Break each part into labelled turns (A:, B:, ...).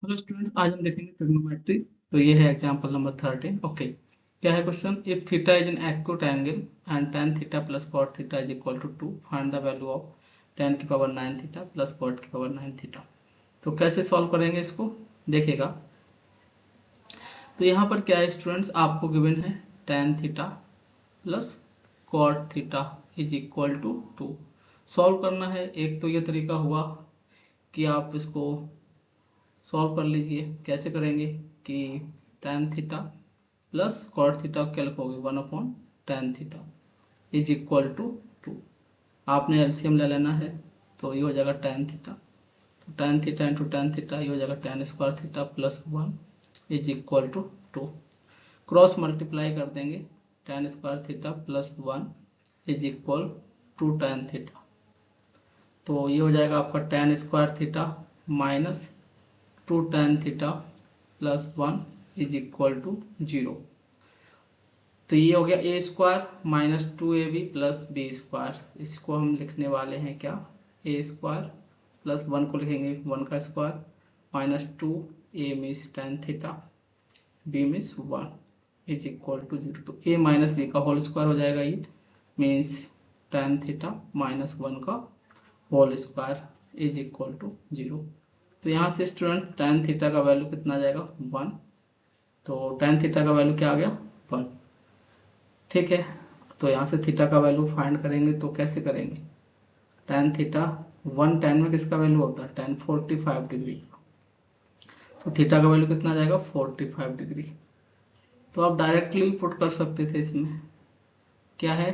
A: Hello students, आज हम देखेंगे ट्रिग्नोमेट्री। तो ये है एग्जांपल नंबर 13। ओके, क्या है question? If theta is an acute angle and tan theta plus cot theta is equal to 2, find the value of tan की पावर 9 थीटा प्लस cot की पावर 9 थीटा। तो कैसे solve करेंगे इसको, देखिएगा। तो यहाँ पर क्या है स्टूडेंट्स, आपको गिवन है tan theta plus cot theta is equal to 2। Solve करना है। एक तो ये तरीका हुआ कि आप इसको सॉल्व कर लीजिए। कैसे करेंगे कि tan theta plus cot theta क्या लिखोगे, 1/tan theta is equal to 2। आपने एलसीएम ले लेना है, तो ये हो जाएगा tan थीटा। तो tan theta into tan theta ये हो जाएगा tan square theta plus 1 is equal to 2। Cross multiply कर देंगे, tan square theta plus 1 is equal to tan theta. तो ये हो जाएगा आपका tan square theta minus 2 tan theta plus 1 is equal to 0। तो ये हो गया a square minus 2ab plus B square. इसको हम लिखने वाले हैं क्या, ए स्क्वायर प्लस 1 को लिखेंगे 1 का square minus 2a means tan theta, b means 1 is equal to 0। तो a माइनस बी का होल स्क्वायर हो जाएगा, ये मीन्स tan थीटा माइनस 1 का whole square is equal to 0। तो यहाँ से स्टूडेंट tan थीटा का वैल्यू कितना आ जाएगा, 1। तो tan थीटा का वैल्यू क्या आ गया, 1। ठीक है, तो यहाँ से थीटा का वैल्यू फाइंड करेंगे। तो कैसे करेंगे, tan थीटा 1 tan में किसका वैल्यू होता है, tan 45 डिग्री। तो थीटा का वैल्यू कितना आ जाएगा, 45 डिग्री। तो आप डायरेक्टली पुट कर सकते थे इसमें, क्या है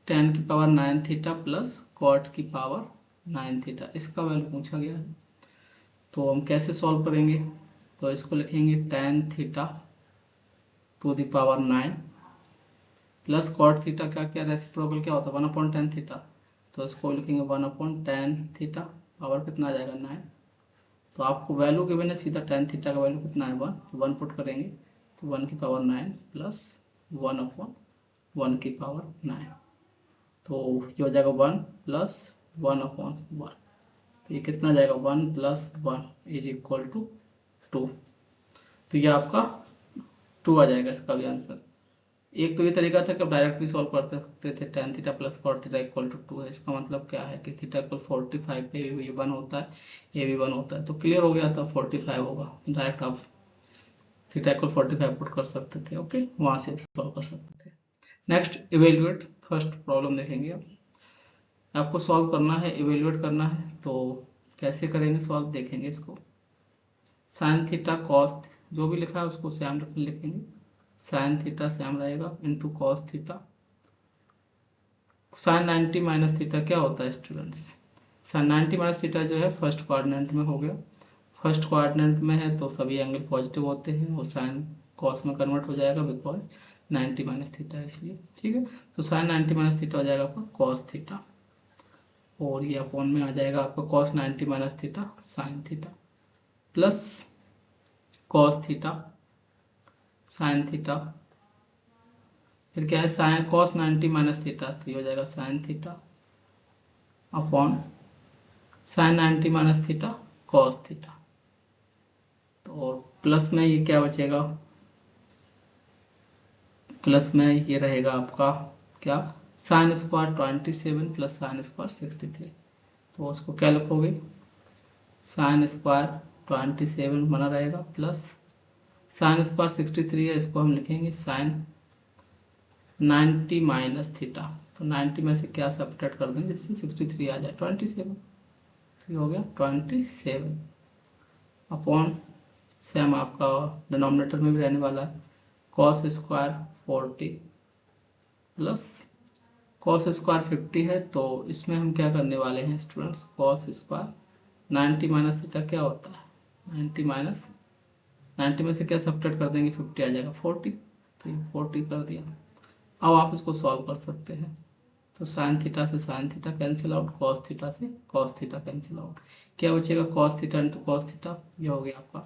A: tan की पावर 9 थीटा प्लस cot की पावर 9 थीटा, इसका वैल्यू पूछा गया है। तो हम कैसे सॉल्व करेंगे, तो इसको लिखेंगे tan theta to the power 9 plus cot theta का क्या रेसिप्रोकल क्या होता है, 1/tan थीटा। तो इसको लिखेंगे 1/tan थीटा, पावर कितना आ जाएगा 9। तो आपको वैल्यू गिवन है, सीधा tan थीटा का वैल्यू कितना है, 1 पुट करेंगे। तो 1 की पावर 9 प्लस 1/1 की पावर 9। तो ये हो जाएगा 1 प्लस 1/1। तो ये कितना आ जाएगा, 1 प्लस 1 इज इक्वल टू 2। तो ये आपका 2 आ जाएगा इसका भी आंसर। एक तो ये तरीका था कि आप डायरेक्ट भी सॉल्व कर सकते थे, tan theta plus cot theta equal to 2 है। इसका मतलब क्या है कि थीटा इक्वल 45 पे ये 1 होता है, ये भी 1 होता है। तो क्लियर हो गया था, 45 होगा। डायरेक्ट आप थीटा इक्वल 45 पुट कर सकते थे। ओके, वहां से सॉल्व कर सकते थे। नेक्स्ट इवेल्युएट फर्स्ट प्रॉब्लम देखेंगे। आपको सॉल्व करना है, इवेल्युएट करना है। तो कैसे करेंगे सॉल्व, देखेंगे इसको। साइन थीटा कॉस, जो भी लिखा है उसको सेम लिखेंगे। साइन थीटा सेम रहेगा into cos theta. Sine 90 minus theta क्या होता है स्टूडेंट्स, साइन 90 माइनस थीटा जो है फर्स्ट क्वाड्रेंट में हो गया। फर्स्ट क्वाड्रेंट में है तो सभी एंगल पॉजिटिव होते हैं, वो साइन कॉस में कन्वर्ट हो जाएगा बिकॉज 90 माइनस थीटा है इसलिए। ठीक है, तो साइन 90 माइनस थीटा हो जाएगा आपका कॉस थीटा, और ये अपॉन में आ जाएगा आपका cos 90 minus theta sine theta plus cos theta sine theta. फिर क्या है, साइन कॉस 90 माइनस थीटा, तो ये हो जाएगा sine theta upon sign 90 minus theta cos theta. तो प्लस में ये क्या बचेगा, प्लस में ये रहेगा आपका क्या, sine square 27 plus sine square 63। तो उसको क्या लिखोगे, साइन स्क्वायर 27 बना रहेगा प्लस साइन स्क्वायर 63 है, इसको हम लिखेंगे साइन 90 माइनस थीटा। तो 90 में से क्या सब्ट्रैक्ट कर देंगे जिससे 63 आ जाए, 27। ये हो गया 27 अपॉन सेम आपका डिनोमिनेटर में भी रहने वाला है cos square 40 plus cos square 50 है। तो इसमें हम क्या करने वाले हैं students, cos square 90 minus theta क्या होता है, 90 माइनस 90 में से क्या सब्ट्रैक्ट कर देंगे, 50 आ जाएगा 40। तो ये 40 कर दिया। अब आप इसको सॉल्व कर सकते हैं। तो साइन थीटा से sine theta cancel out, cos theta से कॉस थीटा कैंसिल आउट। क्या बचेगा, cos theta into cos theta, ये हो गया आपका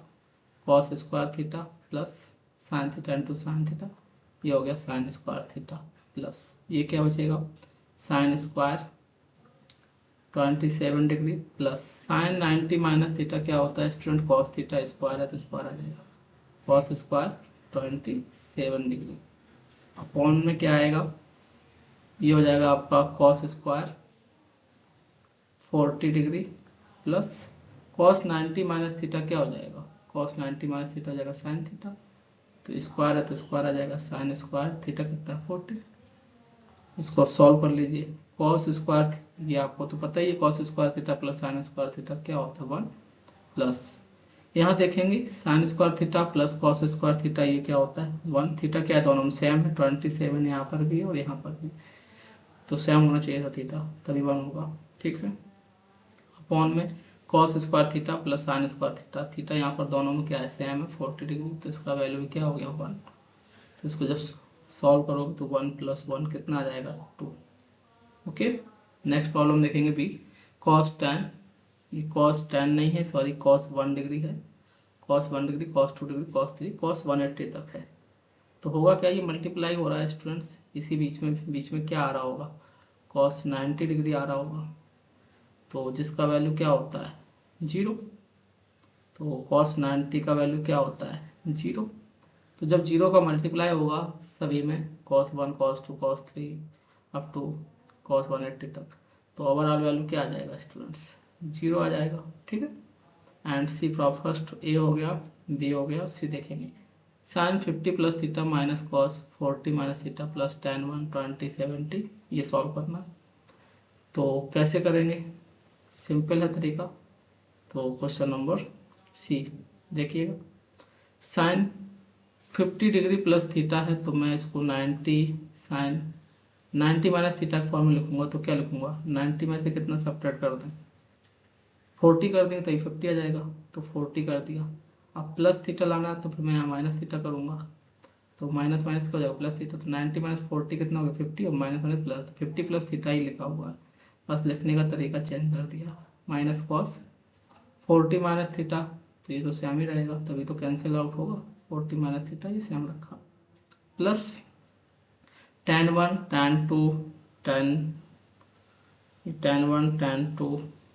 A: cos square theta plus sine theta into sine theta, ये हो गया साइन स्क्वायर थीटा प्लस ये क्या बचेगा, sine square 27 degree plus sign 90 minus theta क्या होता है स्टूडेंट, कॉस थीटा स्क्वायर है तो स्क्वायर आ जाएगा, कॉस स्क्वायर 27 डिग्री अपॉन में क्या आएगा, ये हो जाएगा आपका cos square 40 degree plus cos 90 minus theta क्या हो जाएगा, कॉस 90 माइनस थीटा हो जाएगा साइन थीटा, तो स्क्वायर है तो स्क्वायर आ जाएगा, साइन स्क्वायर थीटा कितना है 40। इसको सॉल्व कर लीजिए, कॉस स्क्वायर ये आपको तो पता ही है, cos square theta plus sine square theta क्या होता है 1 प्लस, यहाँ देखेंगे sign square theta plus cos square theta ये क्या होता है 1, थीटा क्या है दोनों में सेम है, 27 यहाँ पर भी और यहाँ पर भी, तो सेम होना चाहिए था थीटा तभी 1 होगा, ठीक है। अपॉन में cos square theta plus sine square theta, theta यहाँ पर दोनों में क्या है सेम है 40 डिग्री, तो इसका वैल्यू क्या हो गया 1, तो इसको जब सॉल्व करोगे तो 1 प्लस 1 कितना आ जाएगा 2। ओके, नेक्स्ट प्रॉब्लम देखेंगे बी, कॉस 10, ये कॉस 10 नहीं है सॉरी कॉस 1 डिग्री है, cos 1 degree cos 2 degree cos 3 cos 180 तक है, तो होगा क्या ये मल्टीप्लाई हो रहा है स्टूडेंट्स, इसी बीच में क्या आ रहा होगा, कॉस 90 डिग्री आ रहा होगा, तो जिसका वैल्यू क्या होता है 0, तो कॉस 90 का वैल्यू क्या होता है 0, तो जब 0 का मल्टीप्लाई होगा सभी में cos 1 cos 2 cos 3 up to cos 180 तक, तो ओवरऑल वैल्यू क्या आ जाएगा स्टूडेंट्स 0 आ जाएगा, ठीक है। एंड सी फर्स्ट ए हो गया, बी हो गया, सी देखेंगे sine 50 plus theta minus cos 40 minus theta plus tan 1 20 70, ये सॉल्व करना, तो कैसे करेंगे, सिंपल है तरीका, तो क्वेश्चन नंबर सी देखिएगा, साइन 50 डिग्री प्लस थीटा है तो मैं इसको 90 साइन 90 माइनस थीटा के फॉर्म में लिखूंगा, तो क्या लिखूंगा 90 में से कितना सब्ट्रैक्ट कर दें 40 कर देंगे तो ये 50 आ जाएगा, तो 40 कर दिया, अब प्लस थीटा लाना है तो फिर मैं यहाँ माइनस थीटा करूंगा, तो माइनस माइनस का हो जाएगा प्लस थीटा, तो 90 माइनस 40 कितना हो गया 50 और माइनस माइनस प्लस, तो 50 प्लस थीटा ही लिखा हुआ है, बस लिखने का तरीका चेंज कर दिया, माइनस कॉस 40 माइनस थीटा, तो ये तो सेम ही रहेगा तभी तो कैंसिल आउट होगा, 40 माइनस थीटा ये सेम रखा, plus tan 1 tan 2 tan 1 tan 2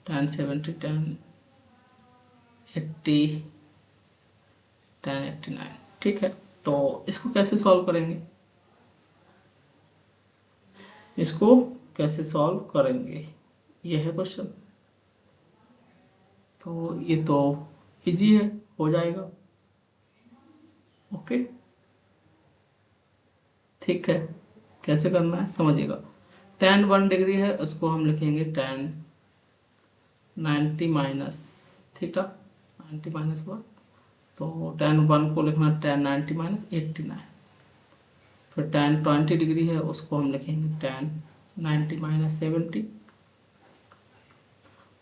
A: tan 70 tan 80 tan 89, ठीक है। तो इसको कैसे सॉल्व करेंगे, इसको कैसे सॉल्व करेंगे ये है क्वेश्चन, तो ये तो इजी है हो जाएगा, ओके ठीक है। कैसे करना है समझिएगा, tan 1 डिग्री है उसको हम लिखेंगे tan 90 माइनस थीटा 90 माइनस 1, तो tan 1 को लिखना tan 90 माइनस 89, फिर tan 20 डिग्री है उसको हम लिखेंगे tan 90 माइनस 70,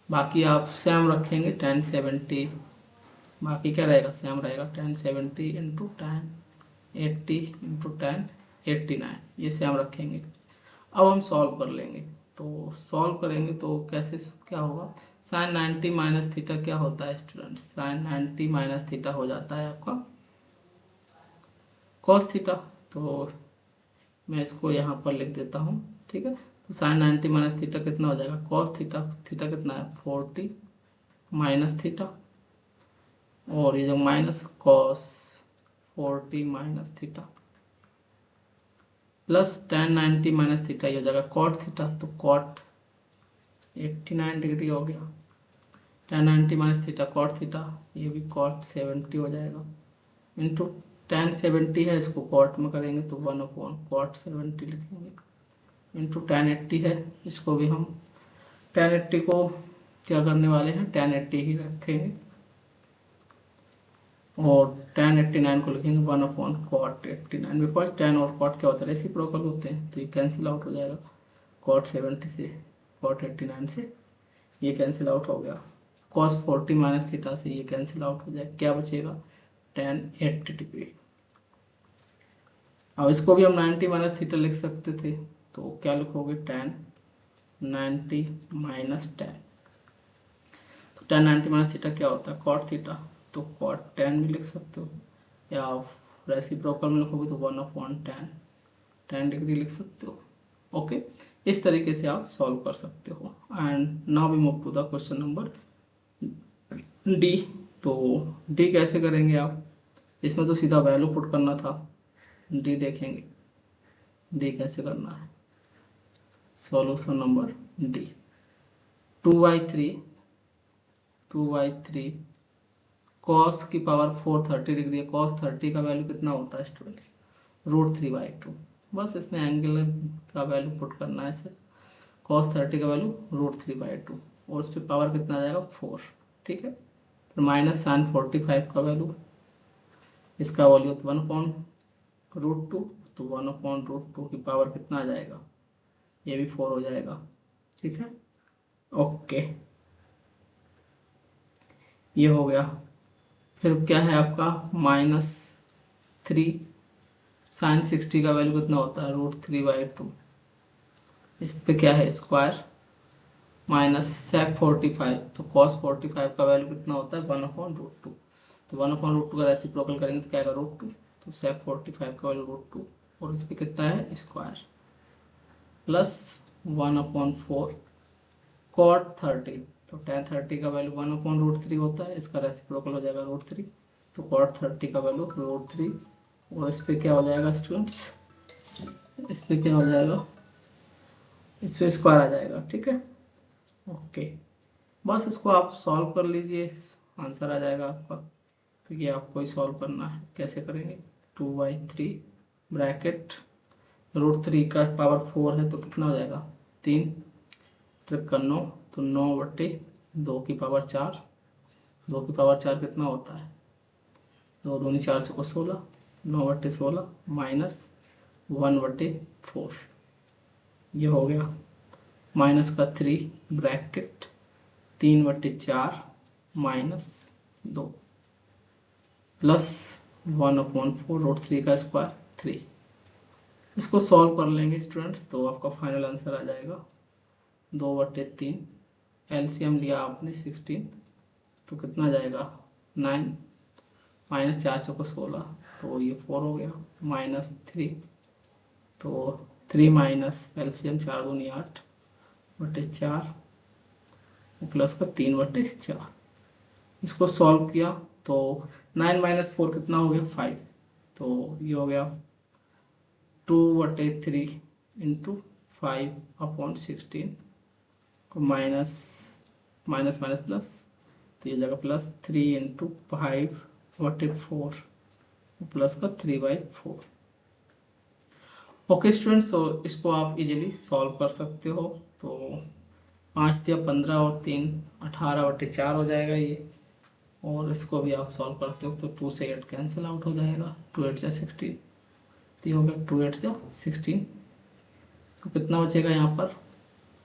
A: बाकी आप सेम रखेंगे tan 70, बाकी क्या रहेगा सेम रहेगा tan 70 into tan 80 into tan 89, ये सेम रखेंगे। अब हम सॉल्व कर लेंगे, तो सॉल्व करेंगे तो कैसे क्या होगा, साइन 90 माइनस थीटा क्या होता है स्टूडेंट, साइन 90 माइनस थीटा हो जाता है आपका कॉस थीटा, तो मैं इसको यहाँ पर लिख देता हूँ, ठीक है। तो साइन 90 माइनस थीटा कितना हो जाएगा कॉस थीटा, थीटा कितना है 40 माइनस थीटा, और ये जो minus cos 40 minus theta plus tan 90 minus theta ये हो जाएगा कॉट थीटा, तो कॉट 89 डिग्री हो गया, tan 90 minus theta cot theta ये भी कॉट 70 हो जाएगा, इंटू tan 70 है इसको कॉट में करेंगे तो 1 अपॉन कॉट 70 लिखेंगे, इंटू tan 80 है इसको भी हम tan 80 को क्या करने वाले हैं tan 80 ही रखेंगे, और tan 89 को लिखेंगे 1 अपॉन कॉट 89, बिकॉज tan और कॉट क्या होता है रेसिप्रोकल होते हैं, तो ये कैंसिल आउट हो जाएगा, कॉट 70 से कॉट 89 से ये कैंसिल आउट हो गया, cos 40 माइनस थीटा से ये कैंसिल आउट हो जाएगा, क्या बचेगा tan 80 डिग्री। अब इसको भी हम 90 माइनस थीटा लिख सकते थे, तो क्या लिखोगे tan 90 माइनस tan, तो tan 90 माइनस थीटा क्या होता है cot थीटा, तो cot tan भी लिख सकते हो, या रेसिप्रोकल में लिखोगे तो 1 अपॉन tan डिग्री लिख सकते हो, ओके, इस तरीके से आप सॉल्व कर सकते हो। And now we move to the question number D. तो डी कैसे करेंगे आप, इसमें तो सीधा वैल्यू पुट करना था। डी देखेंगे डी कैसे करना है। सॉल्यूशन नंबर डी, 2/3 cos की पावर 430 डिग्री है। cos 30 का वैल्यू कितना होता है स्टूडेंट, √3/2। बस इसमें एंगल का वैल्यू पुट करना है इसे। cos 30 का वैल्यू √3/2 और उस पर पावर कितना आ जाएगा 4, ठीक है। फिर माइनस sin 45 का वैल्यू, इसका वैल्यू 1/√2, तो 1/√2 की पावर कितना आ जाएगा, ये भी 4 हो जाएगा, ठीक है। ओके, ये हो गया। फिर क्या है आपका -3 sin 60 का वैल्यू कितना होता है √3/2। इस पे क्या है स्क्वायर, माइनस sec 45, तो cos 45 का वैल्यू कितना होता है 1/√2। तो 1/√2 का रेसिप्रोकल करेंगे तो क्या आएगा √2, तो sec 45 का वैल्यू √2 और इस पे कितना है स्क्वायर, प्लस 1/4 cot 30, तो tan 30 का वैल्यू 1/√3 होता है, इसका रेसिप्रोकल हो जाएगा √3, तो cot 30 का वैल्यू √3 और इस पे क्या हो जाएगा स्टूडेंट्स, इस पे क्या हो जाएगा, इस पे स्क्वायर आ जाएगा, ठीक है। ओके, बस इसको आप सॉल्व कर लीजिए, आंसर आ जाएगा आपका। तो ये आपको ही सॉल्व करना है, कैसे करेंगे, 2/3 ब्रैकेट √3 का पावर 4 है तो कितना हो जाएगा 3 त्रिक 9, तो 9/2 की पावर 4, 2 की पावर 4 कितना होता है 2 दूनी 4 चौको 16, 9/16 माइनस 1/4, ये हो गया। माइनस का 3 ब्रैकेट 3/4 माइनस 2 प्लस 1/4 √3 का स्क्वायर 3। इसको सॉल्व कर लेंगे स्टूडेंट्स तो आपका फाइनल आंसर आ जाएगा 2/3। एलसीएम लिया आपने 16, तो कितना जाएगा 9 माइनस 4 चौको 16, तो ये 4 हो गया, -3, तो 3 माइनस एलसीएम 4 दूनी 8/4 प्लस का 3/4। इसको सॉल्व किया तो 9 - 4 कितना हो गया 5, तो ये हो गया 2/3 into 5/16 minus minus minus plus, तो ये जगह प्लस 3 इंटू 5/4 प्लस का 3/4। ओके स्टूडेंट्स, तो इसको आप इजीली सॉल्व कर सकते हो। तो 5 या 15 और 3 18/4 हो जाएगा ये, और इसको भी आप सॉल्व करते हो तो 2 से 8 कैंसिल आउट हो जाएगा, 2 8 या 16, तो ये हो गया 2 8 या 16। तो कितना बचेगा यहाँ पर,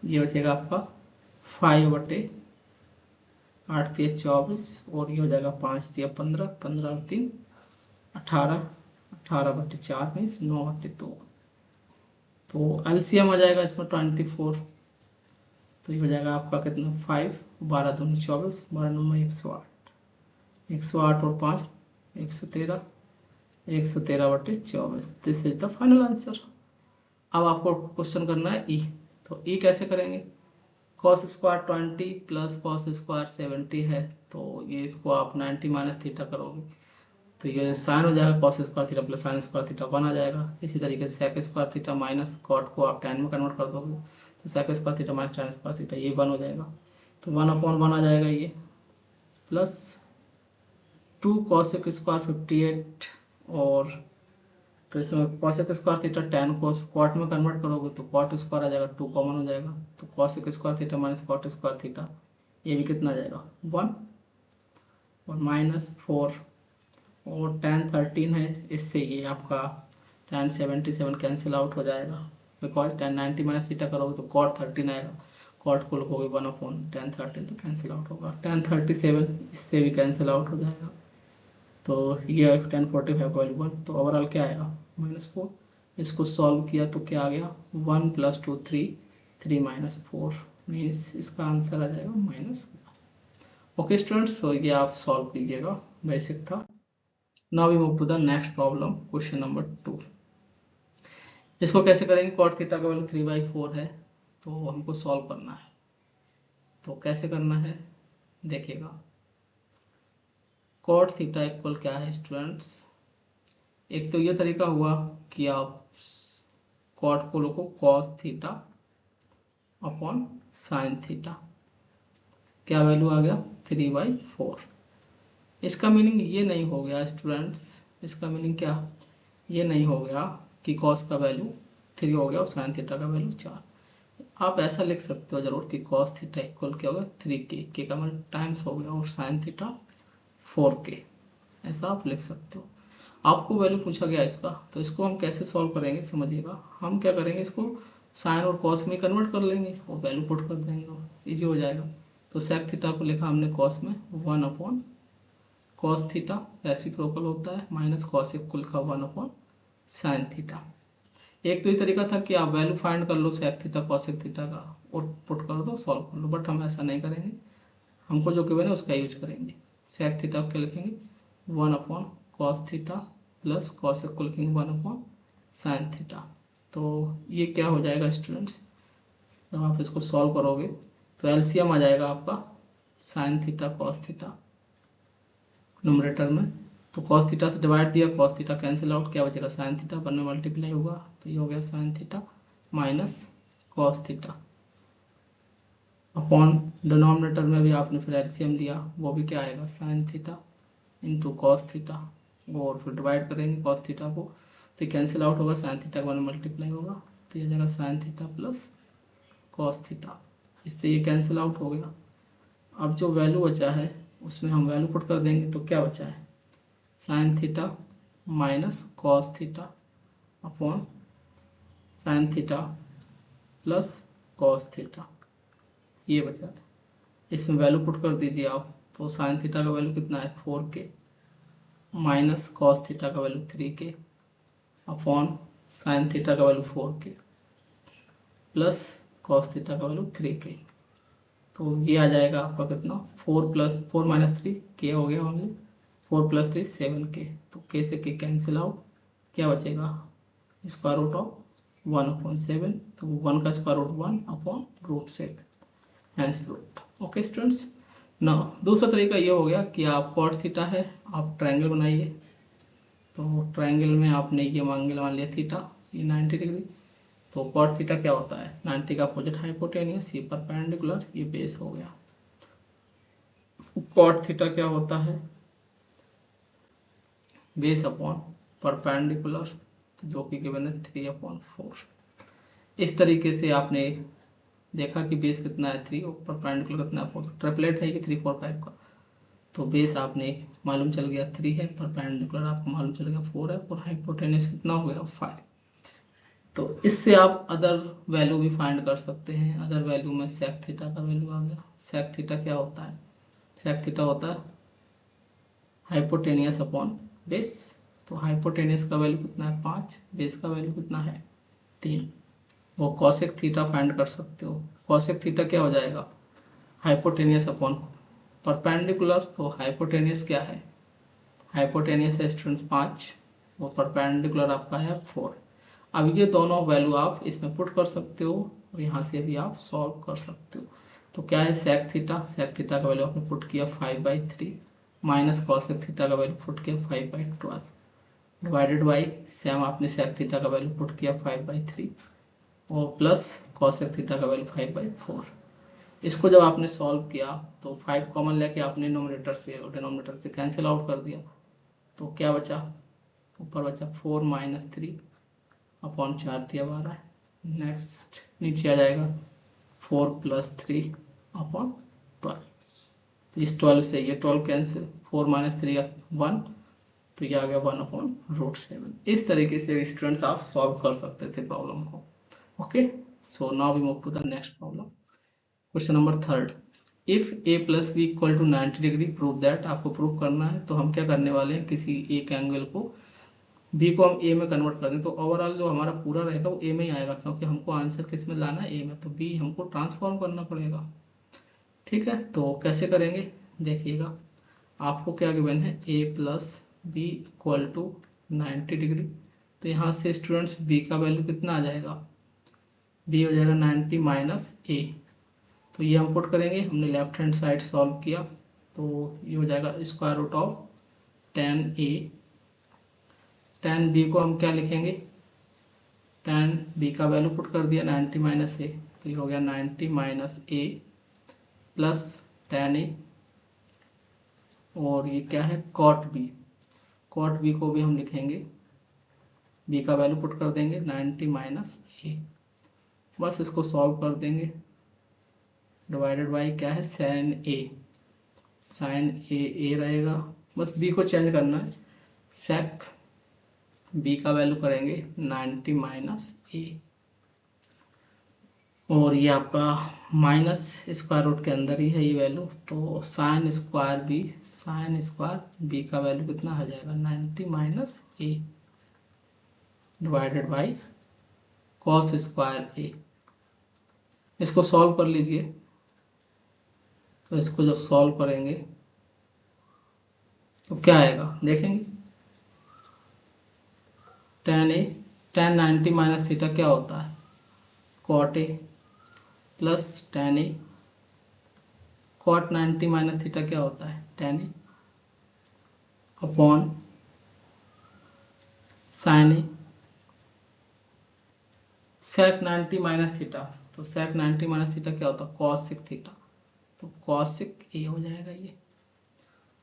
A: ये बचेगा आपका 5/8 3 24 और ये हो जाएगा 5 3 15, 15 और 3 18, 18/4 मीन्स 9/2। तो एलसीएम आ जाएगा इसमें 24, तो ये हो जाएगा आपका कितना 5, 12 दूनी 24, 12 9 108, 108 और 5 113, 113/24। This is the final answer. अब आपको क्वेश्चन करना है ई, तो ई कैसे करेंगे, cos square 20 plus cos square 70 है, तो ये इसको आप 90 माइनस थीटा करोगे तो ये साइन हो जाएगा, cos square theta plus sine square theta 1 आ जाएगा। इसी तरीके से sec square theta minus cot को आप tan में कन्वर्ट कर दोगे तो sec square theta minus tan square theta ये 1 हो जाएगा, तो 1/1 आ जाएगा ये, प्लस 2 cos स्क्वायर 58 और तो इसमें cos स्क्वायर थीटा tan को cot में कन्वर्ट करोगे तो cot स्क्वायर आ जाएगा, 2 कॉमन हो जाएगा, तो cos square theta minus cot square theta ये भी कितना आ जाएगा 1 और -4 और tan 13 है, इससे ये आपका tan 77 कैंसिल आउट हो जाएगा, बिकॉज tan 90 माइनस थीटा करोगे तो cot 13 आएगा, cot को लिखोगे 1/tan 13 तो कैंसिल आउट होगा, tan 37 इससे भी कैंसिल आउट हो जाएगा, तो ये tan 45 का वैल्यू 1, तो ओवरऑल क्या आएगा -4। इसको सॉल्व किया तो क्या आ गया 1 + 2 3, 3 - 4 मीन्स इसका आंसर आ जाएगा -4। ओके स्टूडेंट्स, तो ये आप सॉल्व कीजिएगा, बेसिक था। Now we move to the next problem, question number 2. इसको कैसे करेंगे, कॉट थीटा का वैल्यू 3/4 है, तो हमको सॉल्व करना है। तो कैसे करना है देखिएगा, कॉट थीटा इक्वल क्या है स्टूडेंट्स, एक तो ये तरीका हुआ कि आप कॉट को लिखो cos theta upon sine theta, क्या वैल्यू आ गया 3/4। इसका मीनिंग ये नहीं हो गया स्टूडेंट्स, इसका मीनिंग क्या, ये नहीं हो गया कि कॉस का वैल्यू 3 हो गया और साइन थीटा का वैल्यू 4। आप ऐसा लिख सकते हो जरूर कि कॉस थीटा इक्वल क्या होगा 3k का मतलब टाइम्स हो गया और साइन थीटा 4k, ऐसा आप लिख सकते हो। आपको वैल्यू पूछा गया इसका, तो इसको हम कैसे सॉल्व करेंगे समझिएगा। हम क्या करेंगे, इसको साइन और कॉस में कन्वर्ट कर लेंगे और वैल्यू पुट कर देंगे, इजी हो जाएगा। तो सेक थीटा को लिखा हमने कॉस में 1 अपॉन कॉस थीटा, रेसिप्रोकल होता है, माइनस कॉस को लिखा 1 अपॉन साइन थीटा। एक तो ये तरीका था कि आप वैल्यू फाइंड कर लो सेक थीटा कॉसेक थीटा का और पुट कर दो, सॉल्व कर लो, बट हम ऐसा नहीं करेंगे, हमको जो गिवन है उसका यूज करेंगे। सेक थीटा को लिखेंगे 1 upon cos theta plus cosec को लिखेंगे 1 अपॉन साइन थीटा। तो ये क्या हो जाएगा स्टूडेंट्स, जब आप इसको सॉल्व करोगे तो एलसीएम आ जाएगा आपका sine theta cos theta numerator में, तो कॉस थीटा से डिवाइड दिया, कॉस थीटा कैंसिल आउट, क्या बचेगा साइन थीटा, 1 में मल्टीप्लाई होगा, तो ये हो गया sine theta minus cos theta upon denominator में भी आपने फिर एलसीएम लिया, वो भी क्या आएगा sign theta into cos theta, और फिर डिवाइड करेंगे कॉस थीटा को, तो कैंसिल आउट होगा, साइन थीटा का 1 मल्टीप्लाई होगा, तो ये जाएगा sine theta plus cos theta, इससे ये कैंसिल आउट हो गया। अब जो वैल्यू बचा है उसमें हम वैल्यू पुट कर देंगे, तो क्या बचा है sine theta minus cos theta upon sine theta plus cos theta, ये बचा है। इसमें वैल्यू पुट कर दीजिए आप, तो साइन थीटा का वैल्यू कितना है 4k माइनस कॉस थीटा का value 3k upon sine theta का value 4k plus cos theta का वैल्यू 3k, तो ये आ जाएगा आपका कितना 4 प्लस 4 माइनस 3 k हो गया ओनली, 4 प्लस 3 7k, तो k से k कैंसिल आउट, क्या बचेगा स्क्वायर रूट ऑफ 1/7, तो 1 का square root 1 upon root 7, answer root. Okay students, ना दूसरा तरीका ये हो गया कि आप कॉट थीटा है, आप ट्रायंगल बनाइए, तो ट्रायंगल में आपने ये मान लिया थीटा, ये 90 डिग्री, तो कॉट थीटा क्या होता है 90 का अपोजिट हाइपोटेनियस, ये परपेंडिकुलर, ये बेस हो गया। कॉट थीटा क्या होता है बेस अपॉन परपेंडिकुलर, जो कि गिवन है 3/4। इस तरीके से आपने देखा कि बेस कितना है 3 और परपेंडिकुलर कितना है 4, ट्रिपलेट है कि 3 4 5 का, तो बेस आपने मालूम चल गया 3 है, परपेंडिकुलर आपको मालूम चल गया 4 है, और हाइपोटेनस कितना हो गया 5। तो इससे आप अदर वैल्यू भी फाइंड कर सकते हैं। अदर वैल्यू में सेक थीटा का वैल्यू आ गया, सेक थीटा क्या होता है, सेक थीटा होता है हाइपोटेनियस अपॉन बेस, तो हाइपोटेनियस का वैल्यू कितना है 5, बेस का वैल्यू कितना है 3, वो कॉसेक थीटा फाइंड कर सकते हो। कॉसेक थीटा क्या हो जाएगा हाइपोटेनियस अपॉन परपेंडिकुलर, तो हाइपोटेनियस क्या है, हाइपोटेनियस है स्टूडेंट 5, वो परपेंडिकुलर आपका है 4। अब ये दोनों वैल्यू आप इसमें पुट कर सकते हो और यहाँ से भी आप सॉल्व कर सकते हो। तो क्या है सेक थीटा, सेक थीटा का वैल्यू आपने पुट किया 5/3 माइनस कॉसेक थीटा का वैल्यू पुट किया 5/12 डिवाइडेड बाई सेम आपने सेक थीटा का वैल्यू पुट किया 5/3 और प्लस कॉसेक थीटा का वैल्यू 5/4। इसको जब आपने सॉल्व किया तो 5 कॉमन लेके आपने नोमिनेटर से और डिनोमिनेटर से कैंसिल आउट कर दिया, तो क्या बचा ऊपर बचा 4 माइनस 3 अपॉन 4 दिया 12, नेक्स्ट नीचे आ जाएगा 4 प्लस 3 अपॉन 12, तो इस 12 से ये 12 कैंसिल, 4 माइनस 3 1, तो ये आ गया 1/√7। इस तरीके से स्टूडेंट्स आप सॉल्व कर सकते थे प्रॉब्लम को। Okay, so now we move to the next problem. Question number 3, if a plus b equal to 90 degree prove that, आपको प्रूव करना है। तो हम क्या करने वाले हैं, किसी एक एंगल को b को हम a में कन्वर्ट कर दें, तो ओवरऑल जो हमारा पूरा रहेगा वो a में ही आएगा, क्योंकि हमको आंसर किस में लाना है a में, तो b हमको ट्रांसफॉर्म करना पड़ेगा। ठीक है, तो कैसे करेंगे देखिएगा, आपको क्या गिवन है a plus b equal to 90 degree, तो यहाँ से स्टूडेंट्स बी का वैल्यू कितना आ जाएगा, बी हो जाएगा 90 माइनस ए। तो ये हम पुट करेंगे, हमने लेफ्ट हैंड साइड सॉल्व किया तो ये हो जाएगा square root of 10a। 10b को हम क्या लिखेंगे, 10b का वैल्यू पुट कर दिया 90 माइनस ए, तो ये हो गया 90 माइनस ए प्लस 10a, और ये क्या है कॉट बी। कॉट बी को भी हम लिखेंगे, b का वैल्यू पुट कर देंगे 90 माइनस ए, बस इसको सॉल्व कर देंगे। डिवाइडेड बाई क्या है साइन ए, साइन ए रहेगा, बस b को चेंज करना है, सेक b का वैल्यू करेंगे 90 माइनस ए, और ये आपका माइनस स्क्वायर रूट के अंदर ही है ये वैल्यू, तो साइन स्क्वायर बी का वैल्यू कितना हो जाएगा 90 minus a divided by cos square a. इसको सॉल्व कर लीजिए, तो इसको जब सॉल्व करेंगे तो क्या आएगा देखेंगे, tan 90 माइनस थीटा क्या होता है cot a, plus tan a cot 90 minus theta क्या होता है tan a upon sine a, sec 90 minus theta, तो सेक 90 माइनस थीटा क्या होता है कॉसिक थीटा, तो कॉसिक ए हो जाएगा ये,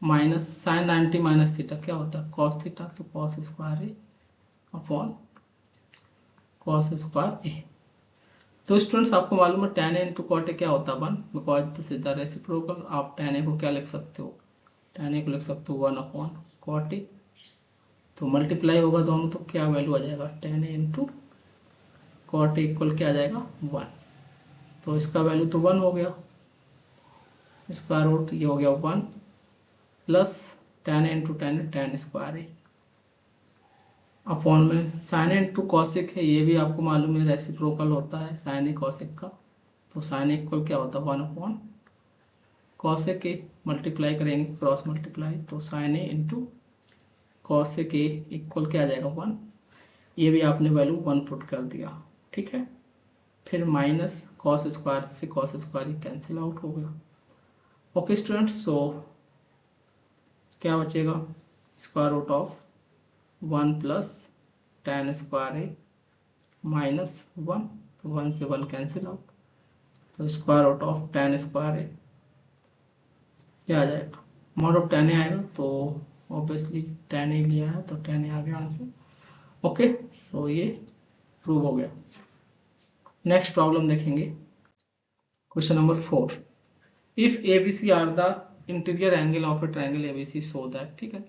A: माइनस साइन 90 माइनस थीटा क्या होता है कॉस थीटा, तो cos square A upon cos square a. तो स्टूडेंट्स आपको मालूम है tan a into cot a क्या होता है 1, because this is the reciprocal. आप tan ए को क्या लिख सकते हो, tan ए को लिख सकते हो 1 अपॉन कॉट ए, तो मल्टीप्लाई होगा दोनों, तो क्या वैल्यू आ जाएगा tan a into cot a equal क्या आ जाएगा 1, तो इसका वैल्यू तो 1 हो गया, स्क्वायर रूट ये हो गया 1 plus tan a into tan square A upon में साइन ए इंटू कॉसिक है, ये भी आपको मालूम है रेसिप्रोकल होता है साइन ए कॉसिक का, तो साइन ए इक्वल क्या होता है 1 अपॉन कॉसिक ए, मल्टीप्लाई करेंगे क्रॉस मल्टीप्लाई, तो sign a into cosec A equal क्या आ जाएगा 1, ये भी आपने वैल्यू 1 पुट कर दिया, ठीक है। फिर माइनस कॉस स्क्वायर से कॉस स्क्वायर कैंसिल आउट हो गया। ओके स्टूडेंट्स, सो क्या बचेगा square root of 1 plus tan square A minus 1, तो 1 से 1 कैंसिल आउट, तो square root of tan square a क्या आ जाएगा मॉड ऑफ tan ए आएगा, तो ऑब्वियसली tan ए लिया है तो tan ए आ गया आंसर। ओके, सो ये प्रूव हो गया। नेक्स्ट प्रॉब्लम देखेंगे, question number 4। If ABC are the interior angle of a triangle ABC so that, ठीक है,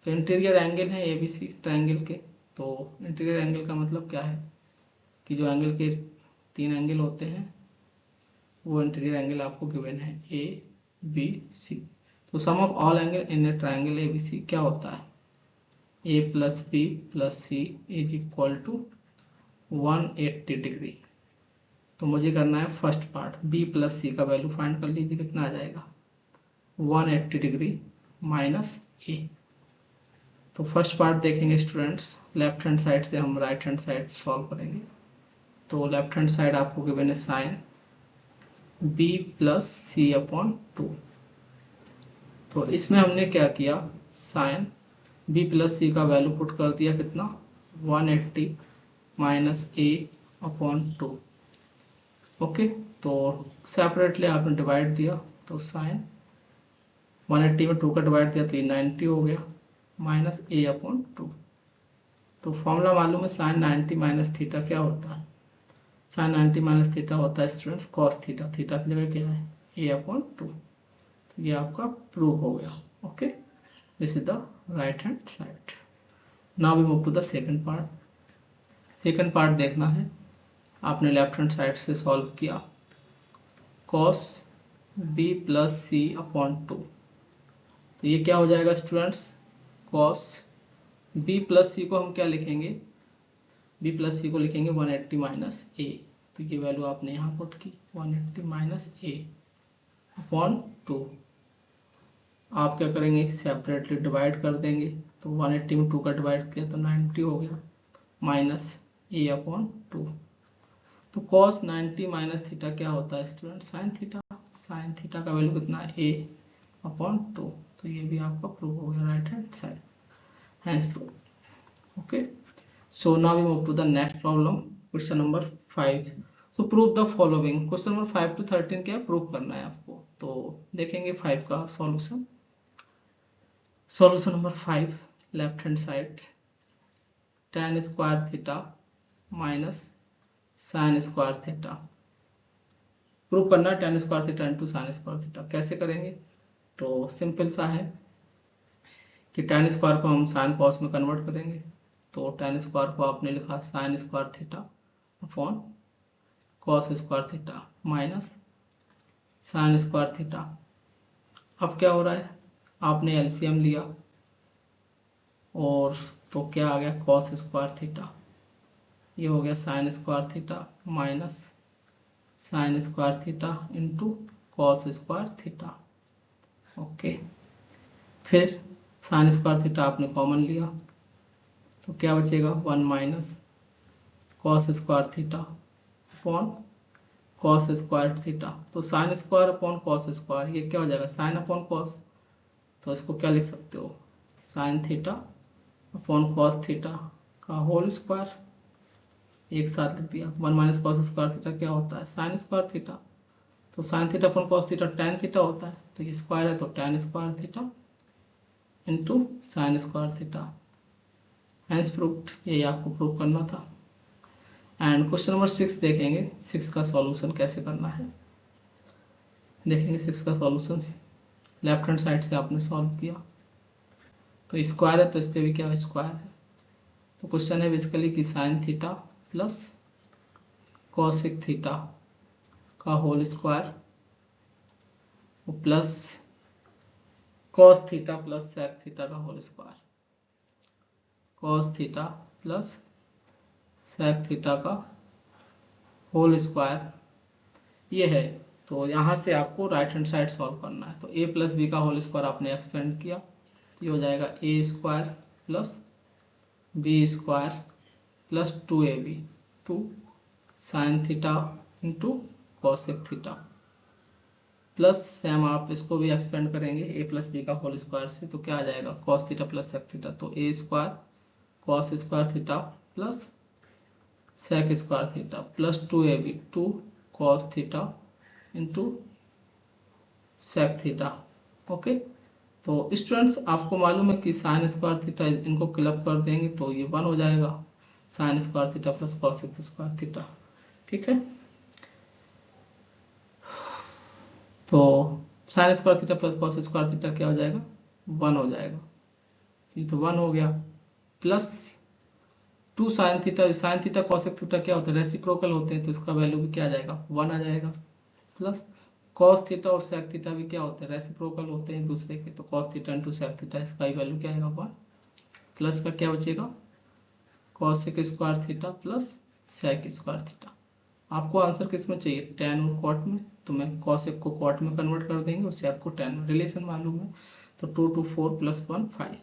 A: तो इंटीरियर एंगल है ABC ट्रायंगल के, तो इंटीरियर एंगल का मतलब क्या है कि जो एंगल के 3 एंगल होते हैं वो इंटीरियर एंगल आपको गिवन है ABC, तो sum of all angle in a triangle ABC क्या होता है A plus B plus C is equal to 180 degree. तो मुझे करना है first part, B plus C का वैल्यू फाइंड कर लीजिए, कितना आ जाएगा 180 डिग्री माइनस A। तो फर्स्ट पार्ट देखेंगे स्टूडेंट्स, लेफ्ट हैंड साइड से हम राइट हैंड साइड सॉल्व करेंगे। तो लेफ्ट हैंड साइड आपको गिवन है sine B plus C upon 2, तो इसमें हमने क्या किया साइन B प्लस C का वैल्यू पुट कर दिया कितना 180 माइनस A अपॉन 2। ओके, तो सेपरेटली आपने डिवाइड दिया, तो साइन 180 में 2 का डिवाइड दिया तो ये 90 हो गया माइनस A अपॉन 2। तो फॉर्मूला मालूम है साइन 90 माइनस थीटा क्या होता है, साइन 90 माइनस थीटा होता है स्टूडेंट्स कॉस थीटा, थीटा की जगह क्या है A अपॉन 2। तो ये आपका प्रूव हो गया। Okay, this is the right hand side. Now we move to the second part. Second part देखना है, आपने लेफ्ट हैंड साइड से सॉल्व किया cos B plus C upon 2, तो ये क्या हो जाएगा students cos B plus C को हम क्या लिखेंगे, B प्लस C को लिखेंगे 180 माइनस A, तो ये वैल्यू आपने यहाँ पुट की 180 माइनस A अपॉन 2। आप क्या करेंगे सेपरेटली डिवाइड कर देंगे, तो 180 में 2 का डिवाइड किया तो 90 हो गया, माइनस ए अपॉन 2। तो cos 90 माइनस थीटा क्या होता है student? Sine theta. Sine theta का वैल्यू कितना है? A upon 2। तो ये भी आपका प्रूव हो गया right hand side, hence prove. Okay, so now we move to the next problem, question number 5। So prove the following. Question number 5 to 13 क्या प्रूव करना है आपको। तो देखेंगे 5 का solution. Solution number 5, left hand side tan square theta minus sine square theta. Prove करना है tan square theta into sine square theta. कैसे करेंगे? तो सिंपल सा है कि tan स्क्वायर को हम साइन कॉस में कन्वर्ट करेंगे। तो tan स्क्वायर को आपने लिखा sign square theta upon cos square theta minus sine square theta. अब क्या हो रहा है, आपने एलसीएम लिया और तो क्या आ गया कॉस स्क्वायर थीटा, ये हो गया sine square theta minus sine square theta into cos square theta. Okay, फिर साइन स्क्वायर थीटा आपने कॉमन लिया तो क्या बचेगा 1 minus cos square theta upon cos square theta. तो sine square upon cos square ये क्या हो जाएगा साइन अपॉन कॉस। तो इसको क्या लिख सकते हो sign theta upon cos theta का होल स्क्वायर, एक साथ लिख दिया। 1 माइनस कॉस स्क्वायर थीटा क्या होता है साइन स्क्वायर थीटा। तो sine theta upon cos theta tan theta होता है, तो ये स्क्वायर है तो tan square theta into sine square theta. Hence proved, यही आपको प्रूव करना था। एंड क्वेश्चन नंबर 6 देखेंगे, 6 का सॉल्यूशन कैसे करना है। देखेंगे 6 का सॉल्यूशन। लेफ्ट हैंड साइड से आपने सॉल्व किया तो स्क्वायर है तो इस पे भी क्या है स्क्वायर है। तो क्वेश्चन है बेसिकली कि sine theta plus cosec theta का whole square plus cos theta plus sec theta का whole square. Cos theta plus sec theta का होल स्क्वायर ये है। तो यहाँ से आपको राइट हैंड साइड सॉल्व करना है। तो a प्लस बी का होल स्क्वायर आपने एक्सपेंड किया, ये हो जाएगा a square plus B square plus 2ab 2 sine theta into cosec theta plus same आप इसको भी एक्सपेंड करेंगे a प्लस बी का होल स्क्वायर से। तो क्या आ जाएगा cos theta plus sec theta. तो a square cos square theta plus sec square theta plus 2ab 2 cos theta into sec theta. Okay, तो स्टूडेंट्स आपको मालूम है कि साइन स्क्वायर थीटा इनको क्लब कर देंगे तो ये 1 हो जाएगा sine square theta plus cosec square theta. ठीक है, तो sine square theta plus cos square theta क्या हो जाएगा 1 हो जाएगा। ये तो 1 हो गया plus 2 sine theta. Sine theta cosec theta क्या होता है रेसिप्रोकल होते हैं तो इसका वैल्यू भी क्या आ जाएगा 1 आ जाएगा। प्लस कॉस थीटा और सेक थीटा भी क्या होते हैं रेसिप्रोकल होते हैं दूसरे के। तो cos theta into sec theta इसका ही वैल्यू क्या आएगा 1 प्लस का क्या बचेगा cosec square theta plus sec square theta. आपको आंसर किस में चाहिए टैन और कॉट में। तो मैं कॉसेक को कॉट में कन्वर्ट कर देंगे और सेक को टैन में। रिलेशन मालूम है तो 2 to 4 प्लस 1 5।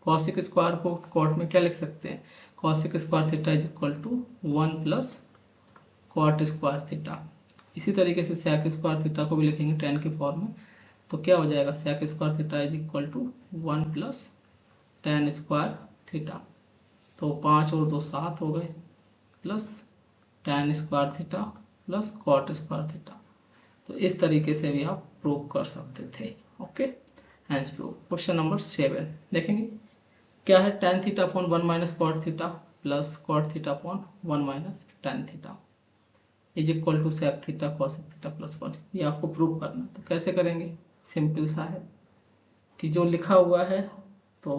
A: कॉसेक स्क्वायर को कॉट में क्या लिख सकते हैं cosec square theta is equal to 1 plus cot square theta. इसी तरीके से सेक स्क्वायर थीटा को भी लिखेंगे टैन के फॉर्म में। तो क्या हो जाएगा sec square theta is equal to 1 plus tan square theta. तो 5 और 2 7 हो गए plus tan square theta plus cot square theta. तो इस तरीके से भी आप प्रूव कर सकते थे। Okay, hence prove. Question number 7 देखेंगे क्या है tan theta upon 1 minus cot theta plus cot theta upon 1 minus tan theta is equal to sec theta cosec theta plus 1। ये आपको प्रूव करना है। तो कैसे करेंगे सिंपल सा है कि जो लिखा हुआ है तो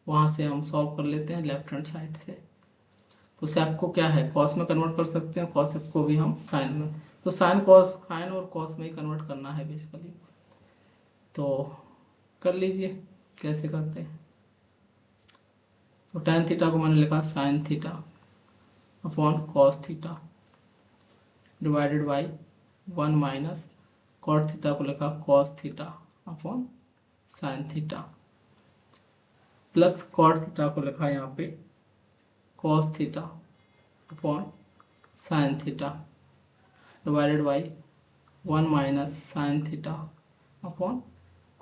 A: वहां से हम सॉल्व कर लेते हैं लेफ्ट हैंड साइड से। तो सेक को क्या है कॉस में कन्वर्ट कर सकते हैं, कॉसेक को भी हम साइन में। तो साइन कॉस साइन और कॉस में ही कन्वर्ट करना है बेसिकली। तो कर लीजिए कैसे करते हैं। तो टैन थीटा को मैंने लिखा sine theta upon cos theta divided by 1 minus cot theta को लिखा cos theta upon sine theta plus cot theta को लिखा यहाँ पे cos theta upon sine theta divided by 1 minus sine theta upon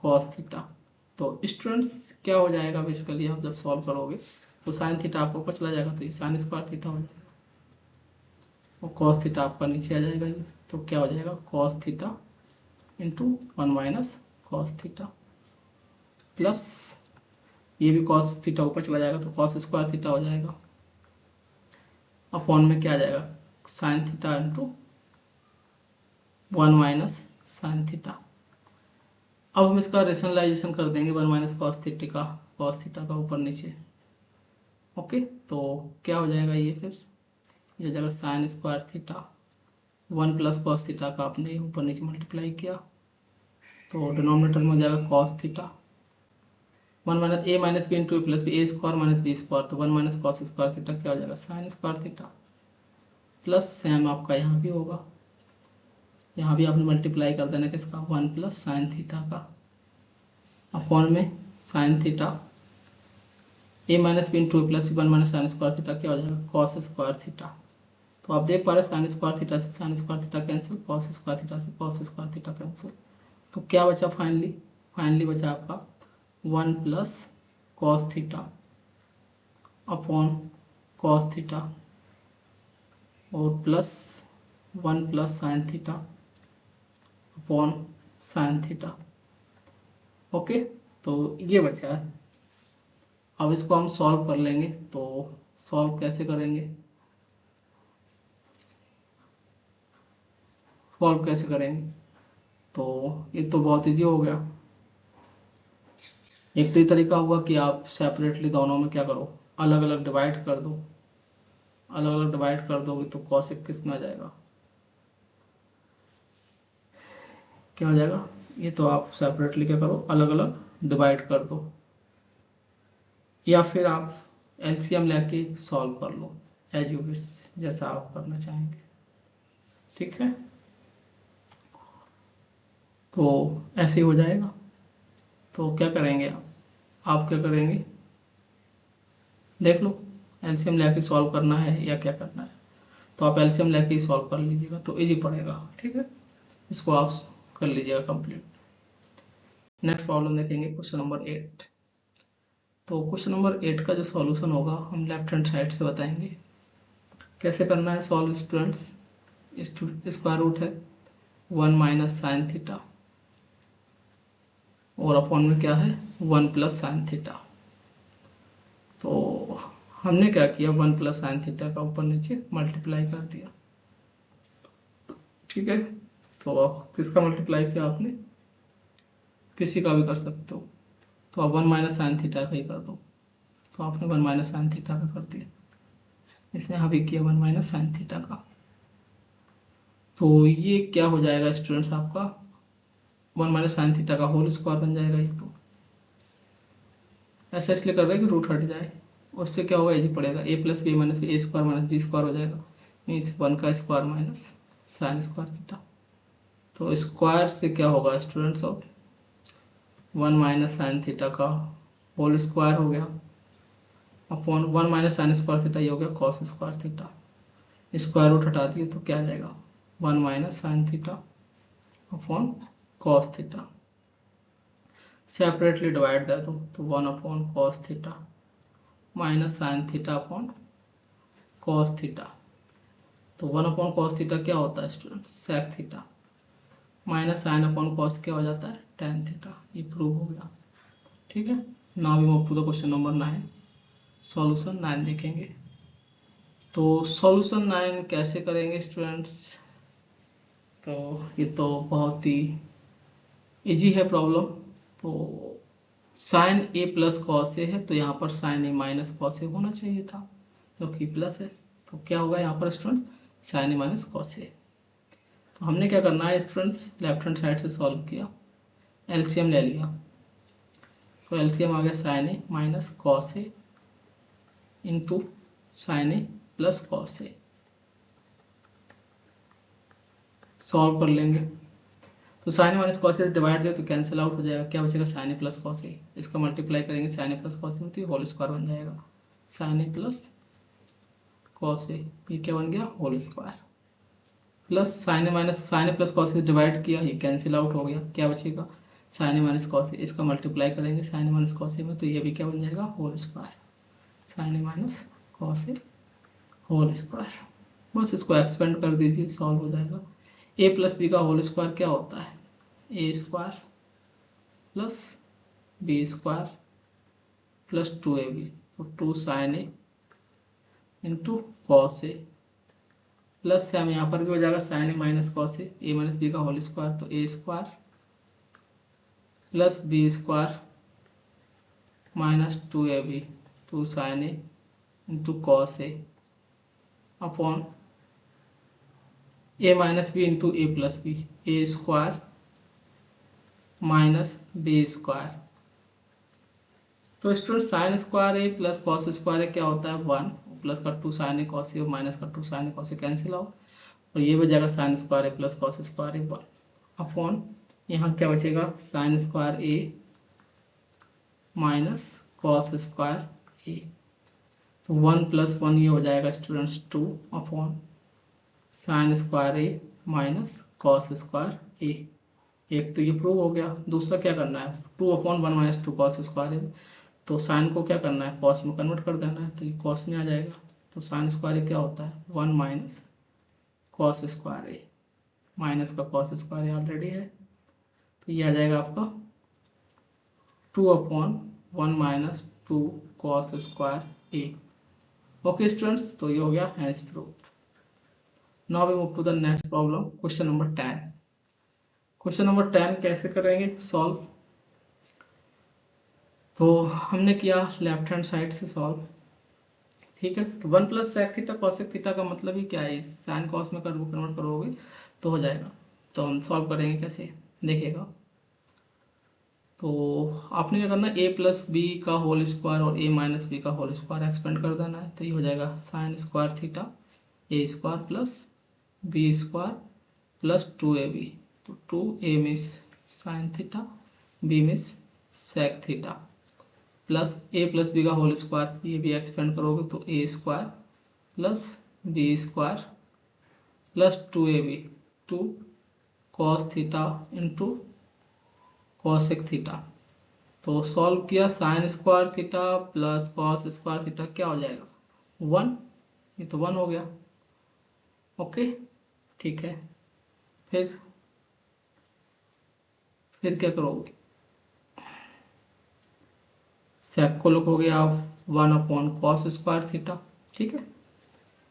A: cos theta. तो students क्या हो जाएगा, बेसिकली आप जब सॉल्व करोगे तो साइन थीटा आपको ऊपर चला जाएगा तो ये साइन स्क्वायर थीटा हो जाएगा और कॉस थीटा आपका नीचे आ जाएगा। तो क्या हो जाएगा, cos theta into 1 minus cos theta plus ये भी कॉस थीटा ऊपर चला जाएगा तो कॉस स्क्वायर थीटा हो जाएगा अपॉन में क्या आ जाएगा, sine theta into 1 minus sine theta. अब हम इसका रेशनलाइजेशन कर देंगे 1 माइनस कॉस थीटा का ऊपर नीचे। ओके, तो क्या हो जाएगा, ये फिर ये हो जाएगा sine square theta 1 plus cos theta का आपने ऊपर नीचे मल्टीप्लाई किया तो डिनोमिनेटर में हो जाएगा cos theta 1 minus A minus B into a plus B A square minus B square तो 1 माइनस कॉस स्क्वायर थीटा क्या हो जाएगा, sine square theta plus same आपका यहाँ भी होगा, यहाँ भी आपने मल्टीप्लाई कर देना किसका 1 प्लस साइन थीटा का अपॉन में sine theta a minus B into a plus b 1 minus sine square theta क्या हो जाएगा, कॉस स्क्वायर थीटा। तो आप देख पा रहे हैं साइन स्क्वायर थीटा से sine square theta cancel, cos square theta से कॉस स्क्वायर थीटा कैंसिल। तो क्या बचा फाइनली बचा आपका 1 plus cos theta upon cos theta और plus 1 plus sine theta upon sine theta. Okay, तो ये बचा है। अब इसको हम सॉल्व कर लेंगे। तो सॉल्व कैसे करेंगे, तो ये तो बहुत इजी हो गया। एक तो ये तरीका हुआ कि आप सेपरेटली दोनों में क्या करो, अलग अलग डिवाइड कर दो। अलग अलग डिवाइड कर दोगे तो कॉस किस में आ जाएगा, क्या हो जाएगा, ये तो आप सेपरेटली क्या करो, अलग अलग डिवाइड कर दो या फिर आप एलसीएम लेके सॉल्व कर लो, एज यू विश, जैसा आप करना चाहेंगे। ठीक है, तो ऐसे ही हो जाएगा। तो क्या करेंगे आप क्या करेंगे, देख लो एलसीएम लेके सॉल्व करना है या क्या करना है। तो आप एलसीएम लेके ही सॉल्व कर लीजिएगा तो इजी पड़ेगा। ठीक है, इसको आप कर लीजिएगा कंप्लीट। नेक्स्ट प्रॉब्लम देखेंगे क्वेश्चन नंबर 8। तो क्वेश्चन नंबर 8 का जो सॉल्यूशन होगा हम लेफ्ट हैंड साइड से बताएंगे कैसे करना है सॉल्व। स्टूडेंट्स, स्क्वायर रूट है 1 माइनस साइन थीटा और अपॉन में क्या है 1 प्लस साइन थीटा। तो हमने क्या किया 1 प्लस साइन थीटा का ऊपर नीचे मल्टीप्लाई कर दिया। ठीक है, तो किसका मल्टीप्लाई किया आपने, किसी का भी कर सकते हो। तो आप 1 माइनस साइन थीटा का ही कर दो। तो आपने 1 माइनस साइन थीटा का कर दिया, इसने यहाँ भी किया 1 माइनस साइन थीटा का। तो ये क्या हो जाएगा स्टूडेंट्स, आपका 1 माइनस साइन थीटा का होल स्क्वायर बन जाएगा। ये तो ऐसा इसलिए कर रहे हैं कि रूट हट जाए, उससे क्या होगा, इजी पड़ेगा। A plus b minus B A square minus B square हो जाएगा, मीन्स 1 का square minus sine square theta. तो स्क्वायर से क्या होगा students, of 1 minus sine theta का होल स्क्वायर हो गया upon 1 minus sine square theta, ये हो गया cos square theta. Square root हटा दिए तो क्या आ जाएगा 1 minus sine theta upon cos theta. Separately divide दे दो तो 1 upon cos theta minus sine theta upon cos theta. तो 1 अपॉन कॉस थीटा क्या होता है student, sec theta minus sine upon cos क्या हो जाता है टेन थीटा। ये प्रूव हो गया। ठीक है, now we move to the question number 9। Solution 9 देखेंगे। तो सॉल्यूशन 9 कैसे करेंगे स्टूडेंट्स, तो ये तो बहुत ही इजी है प्रॉब्लम। तो sign A plus cos A है तो यहाँ पर साइन ए माइनस कॉस ए होना चाहिए था, जो कि प्लस है। तो क्या होगा यहाँ पर student, sign a minus cos ए। तो हमने क्या करना है स्टूडेंट्स, लेफ्ट हैंड साइड से सॉल्व किया, एलसीएम ले लिया। तो एलसीएम आ गया sign a minus cos A into sine A plus cos A. Solve कर लेंगे तो साइन माइनस कॉस ए डिवाइड दिया तो कैंसिल आउट हो जाएगा, क्या बचेगा sign A plus cos A. इसका मल्टीप्लाई करेंगे sign A plus cos A तो होल स्क्वायर बन जाएगा sine A plus cos A, ये क्या बन गया whole square, plus sign a minus sign A plus cos A divide किया, ये कैंसिल आउट हो गया, क्या बचेगा साइन ए माइनस कॉस ए, इसका मल्टीप्लाई करेंगे साइन ए माइनस कॉस ए में, तो ये भी क्या बन जाएगा whole square, sign a minus cos A whole square. बस इसको एक्सपेंड कर दीजिए, सॉल्व हो जाएगा। ए प्लस बी का होल स्क्वायर क्या होता है, ए square plus B square plus 2ab, तो 2 sine a into cos a, plus same यहाँ पर भी हो जाएगा sine a minus cos a minus B का होल स्क्वायर, तो ए square plus B square minus 2ab 2 sine a into cos a upon a minus B into a plus B, A square minus B square. तो student sine square A plus cos square a क्या होता है 1, plus का 2 sine A cos A और minus का 2 sine A cos A cancel out, और ये बचेगा sine square A plus cos square A 1 upon यहाँ क्या बचेगा sine square A minus cos square a, तो 1 प्लस 1 ये हो जाएगा स्टूडेंट्स 2 अपॉन साइन स्क्वायर ए माइनस कॉस स्क्वायर ए। एक तो ये प्रूव हो गया, दूसरा क्या करना है 2 upon 1 minus 2 cos square a, तो साइन को क्या करना है कॉस में कन्वर्ट कर देना है, तो ये कॉस में आ जाएगा, तो साइन स्क्वायर ए क्या होता है 1 माइनस कॉस स्क्वायर ए, माइनस का कॉस स्क्वायर ए ऑलरेडी है, तो ये आ जाएगा आपका 2 अपॉन 1 माइनस 2 कॉस स्क्वायर ए। ओके स्टूडेंट्स, तो ये हो गया hence proved. Now we move to the next problem, question number 10। Question number 10 कैसे करेंगे सॉल्व, तो हमने किया लेफ्ट हैंड साइड से सॉल्व, ठीक है। तो 1 plus sec theta cosec theta का मतलब ही क्या है, साइन कॉस में कन्वर्ट करोगे तो हो जाएगा। तो हम सॉल्व करेंगे कैसे देखिएगा, तो आपने क्या करना है ए प्लस बी का होल स्क्वायर और ए माइनस बी का होल स्क्वायर एक्सपेंड कर देना है, तो ये हो जाएगा sine square theta a square plus B square plus 2ab, तो 2a miss sine theta b miss sec theta plus a plus B का होल स्क्वायर, ये भी एक्सपेंड करोगे तो ए square plus B square plus 2ab 2 cos theta into cosec theta. तो solve किया sign square theta plus cos square theta क्या हो जाएगा 1, ये तो 1 हो गया। ओके ठीक है, फिर क्या करोगे, सेक को लिखोगे आप 1 अपॉन कॉस स्क्वायर थीटा, ठीक है,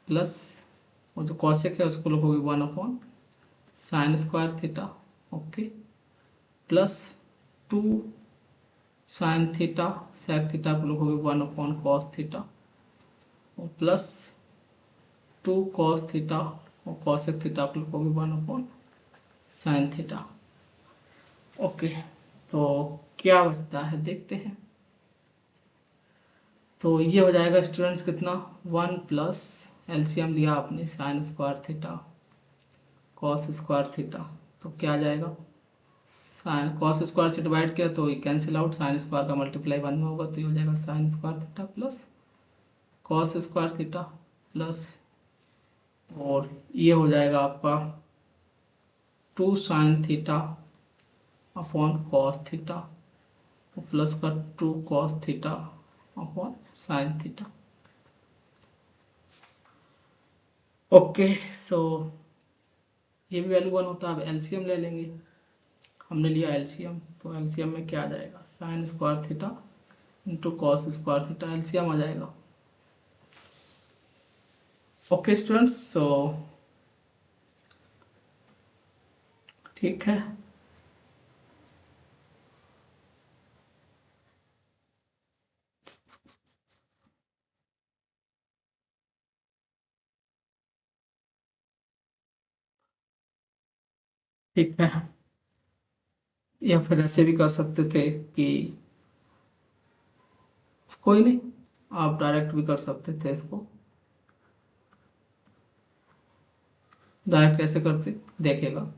A: प्लस और जो कॉसेक है उसको लिखोगे 1 upon sine square theta, okay, plus 2 sine theta sec theta को लिखोगे 1 अपॉन कॉस थीटा और प्लस 2 कॉस थीटा और कॉसेक थीटा को लिखोगे 1 अपॉन साइन थीटा। ओके, तो क्या बचता है देखते हैं, तो ये हो जाएगा स्टूडेंट्स कितना 1 प्लस एलसीएम लिया आपने sine square theta cos square theta, तो क्या आ जाएगा साइन कॉस स्क्वायर से डिवाइड किया तो ये कैंसिल आउट, साइन स्क्वायर का मल्टीप्लाई 1 में होगा, तो ये हो जाएगा sine square theta plus cos square theta plus और ये हो जाएगा आपका 2 sine theta upon cos theta plus का 2 cos theta upon sine theta. Okay, so ये भी वैल्यू 1 होता है। अब एलसीएम ले लेंगे, हमने लिया एलसीएम, तो एलसीएम में क्या आ जाएगा sine square theta into cos square theta, LCM आ जाएगा। ओके स्टूडेंट्स, सो ठीक है, ठीक है, या फिर ऐसे भी कर सकते थे कि कोई नहीं, आप डायरेक्ट भी कर सकते थे इसको। डायरेक्ट कैसे करते देखेगा,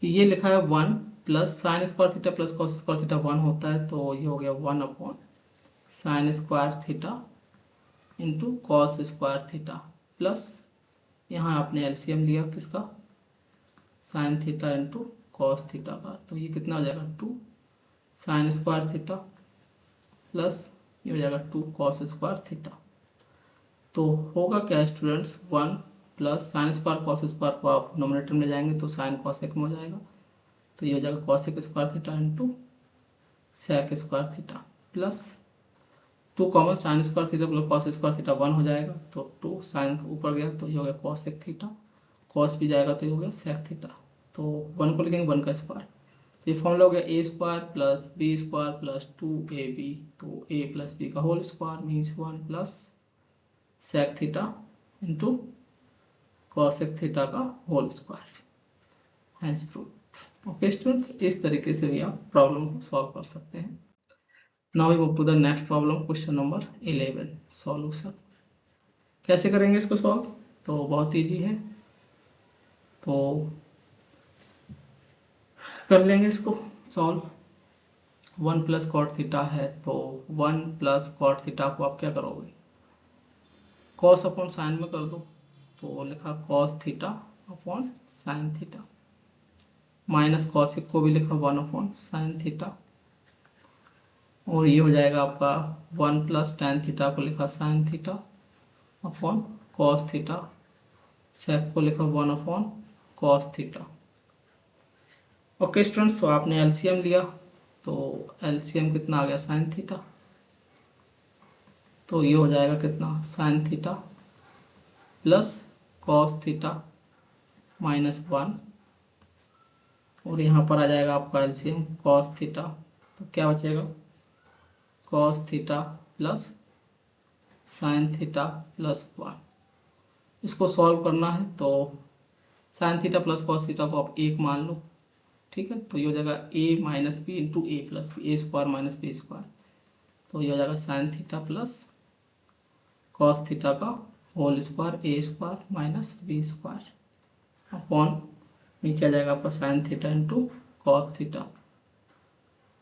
A: ये लिखा है 1 plus sine square theta plus cos square theta 1 होता है, तो ये हो गया 1 upon sine square theta into cos square theta plus यहाँ आपने एलसीएम लिया किसका, sign theta into cos theta का, तो ये कितना हो जाएगा 2 साइन स्क्वायर थीटा प्लस ये हो जाएगा 2 कॉस स्क्वायर थीटा। तो होगा क्या students, 1 plus sine square cos square को आप नोमिनेटर में जाएंगे तो साइन कॉसेक में हो जाएगा, तो ये हो जाएगा cosec square theta into sec square theta plus 2 common sine square theta plus cos square theta 1 हो जाएगा, तो 2 साइन ऊपर गया तो ये हो गया कॉसेक थीटा, कॉस भी जाएगा तो ये हो गया सेक थीटा, तो 1 को लिखेंगे 1 का स्क्वायर, तो ये फॉर्मूला हो गया a square plus B square plus 2ab, तो a प्लस बी का whole square means 1 plus sec theta into cosec theta का whole square, hence proof. Okay students, इस तरीके से भी आप प्रॉब्लम को सॉल्व कर सकते हैं। Now we move to the next problem, question number 11, solution. कैसे करेंगे इसको सॉल्व, तो बहुत इजी है, तो कर लेंगे इसको सॉल्व। 1 प्लस कॉट थीटा है, तो 1 प्लस कॉट थीटा को आप क्या करोगे, कॉस अपॉन साइन में कर दो, तो लिखा cos theta upon sine theta, minus cosec को भी लिखा 1 अपॉन साइन थीटा, और ये हो जाएगा आपका 1 प्लस टेन थीटा को लिखा sine theta upon cos theta, sec को लिखा 1 upon cos theta. Okay students, तो आपने एलसीएम लिया, तो एलसीएम कितना आ गया साइन थीटा, तो ये हो जाएगा कितना sign theta plus cos theta minus 1, और यहाँ पर आ जाएगा आपका एलसीएम कॉस थीटा, तो क्या बचेगा cos theta plus sine theta plus 1। इसको सॉल्व करना है, तो sine theta plus cos theta को आप 1 मान लो, ठीक है, तो ये हो जाएगा a minus B into a plus B, A square minus B square, तो ये हो जाएगा sine theta plus cos theta का whole square a square minus B square upon नीचे आ जाएगा आपका sine theta into cos theta.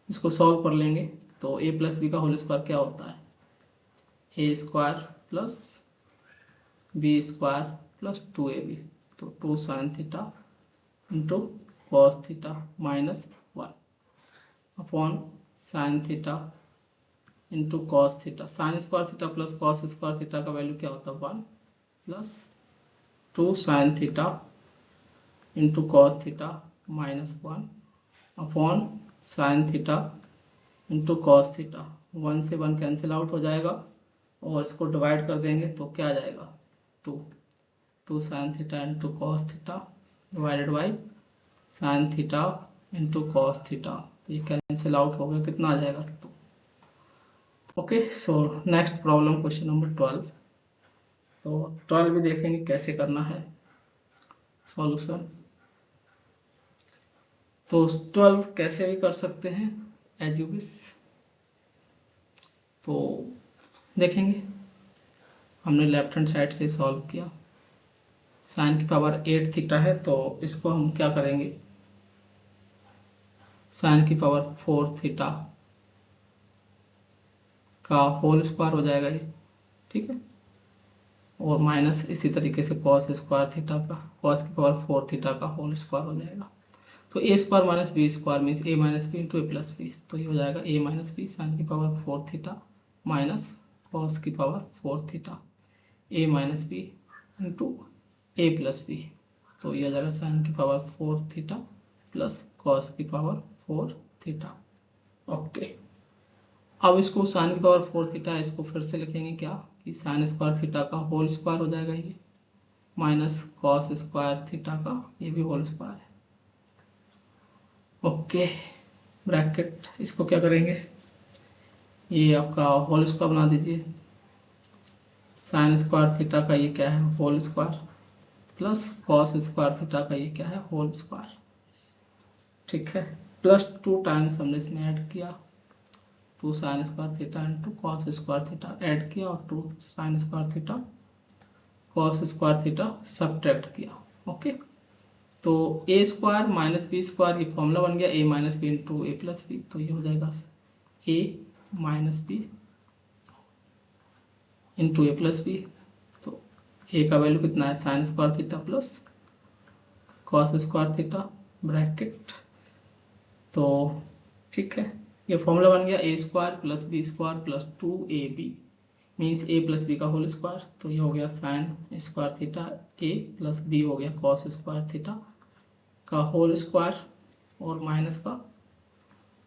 A: इसको सॉल्व कर लेंगे, तो a प्लस बी का होल स्क्वायर क्या होता है, ए square plus B square plus 2ab, तो 2 sine theta into cos theta minus 1 upon sine theta into cos theta, sine square theta plus cos square theta का value क्या होता है 1 plus 2 sine theta into cos theta minus 1 upon sine theta into cos theta, 1 से 1 cancel out हो जाएगा, और इसको divide कर देंगे तो क्या आ जाएगा 2 sine theta into cos theta divided by sign theta into cos theta, तो ये कैंसिल आउट हो गया, कितना आ जाएगा 2। Okay, so next problem question number 12, तो 12 भी देखेंगे कैसे करना है सॉल्यूशन। तो 12 कैसे भी कर सकते हैं एज यू विश, तो देखेंगे, हमने लेफ्ट हैंड साइड से सॉल्व किया, साइन की पावर 8 थीटा है, तो इसको हम क्या करेंगे, साइन की पावर 4 थीटा का होल स्क्वायर हो जाएगा ये, ठीक है, और माइनस इसी तरीके से कॉस स्क्वायर थीटा का, कॉस की पावर 4 थीटा का होल स्क्वायर हो जाएगा, तो ए square minus B square means a minus B into a plus B, तो ये हो जाएगा ए माइनस बी साइन की पावर 4 थीटा माइनस कॉस की power 4 theta a minus B into a plus B, तो ये हो जाएगा साइन की पावर 4 थीटा प्लस कॉस की पावर 4 थीटा। ओके, अब इसको साइन की पावर 4 थीटा, इसको फिर से लिखेंगे क्या कि साइन स्क्वायर थीटा का होल स्क्वायर हो जाएगा ये, माइनस कॉस स्क्वायर थीटा का ये भी होल स्क्वायर है। ओके, ब्रैकेट, इसको क्या करेंगे, ये आपका होल स्क्वायर बना दीजिए, साइन स्क्वायर थीटा का ये क्या है whole square plus cos square theta का ये क्या है होल स्क्वायर, ठीक है, प्लस 2 टाइम्स हमने इसमें ऐड किया, 2 sine square theta into cos square theta add किया, और 2 sine square theta cos square theta subtract किया। ओके, तो ए स्क्वायर माइनस बी स्क्वायर ये फॉर्मूला बन गया ए minus B into a plus B, तो ये हो जाएगा a minus B into a plus B. तो ए का वैल्यू कितना है, sine square theta plus cos square theta bracket. तो ठीक है, ये फॉर्मूला बन गया a square plus B square plus 2ab means a plus B का होल स्क्वायर। तो ये हो गया साइन स्क्वायर थीटा ए प्लस बी हो गया कॉस स्क्वायर थीटा का होल स्क्वायर और माइनस का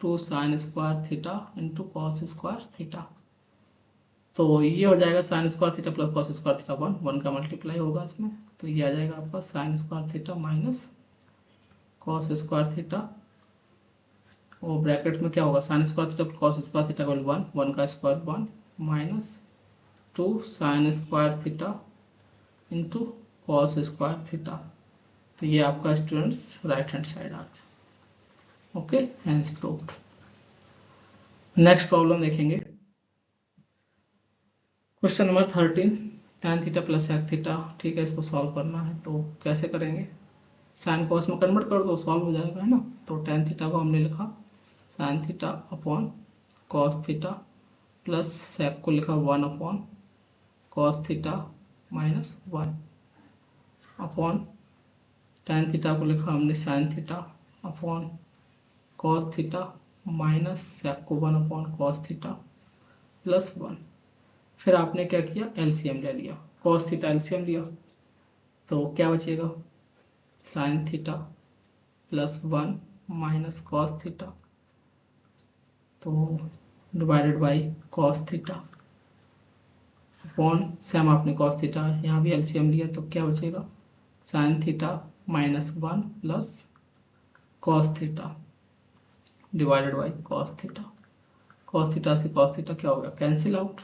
A: 2 sine square theta into cos square theta. तो ये हो जाएगा sine square theta plus cos square theta 1 का मल्टीप्लाई होगा इसमें। तो ये आ जाएगा आपका sine square theta minus cos square theta और ब्रैकेट में क्या होगा, sine square theta cos square theta का 1 का square 1 minus 2 sine square theta into cos square theta. तो ये आपका स्टूडेंट्स राइट हैंड साइड आ गया। Okay, hence proved. Next problem देखेंगे, question number 13 tan theta plus sec theta. ठीक है, इसको सॉल्व करना है। तो कैसे करेंगे, साइन कॉस में कन्वर्ट कर दो, सॉल्व हो जाएगा, है ना। तो tan थीटा को हमने लिखा sine theta upon cos theta plus sec को लिखा 1 upon cos theta minus 1 upon tan theta को लिखा हमने sine theta upon cos theta minus sec को 1 अपॉन कॉस थीटा प्लस 1। फिर आपने क्या किया, एलसीएम ले लिया, कॉस थीटा एलसीएम लिया। तो क्या बचेगा, sine theta plus 1 minus cos theta तो divided by cos theta upon same आपने कॉस थीटा यहाँ भी एलसीएम लिया। तो क्या बचेगा, sine theta minus 1 plus cos theta divided by cos theta. Cos theta से कॉस थीटा क्या हो गया, कैंसिल आउट।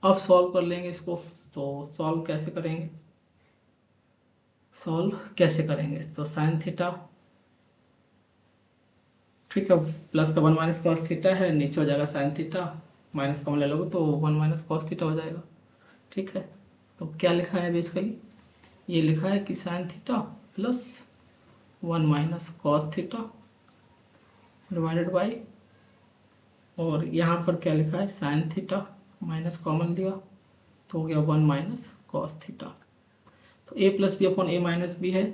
A: अब सॉल्व कर लेंगे इसको। तो सॉल्व कैसे करेंगे, तो साइन थीटा, ठीक है, प्लस का 1 माइनस कॉस थीटा है, नीचे हो जाएगा साइन थीटा, माइनस कॉमन ले लोगे तो 1 माइनस कॉस थीटा हो जाएगा। ठीक है, तो क्या लिखा है बेसिकली, ये लिखा है कि sine theta plus 1 minus cos theta divided by, और यहाँ पर क्या लिखा है, साइन थीटा माइनस कॉमन लिया तो हो गया 1 माइनस कॉस थीटा। तो ए plus B upon a minus B है।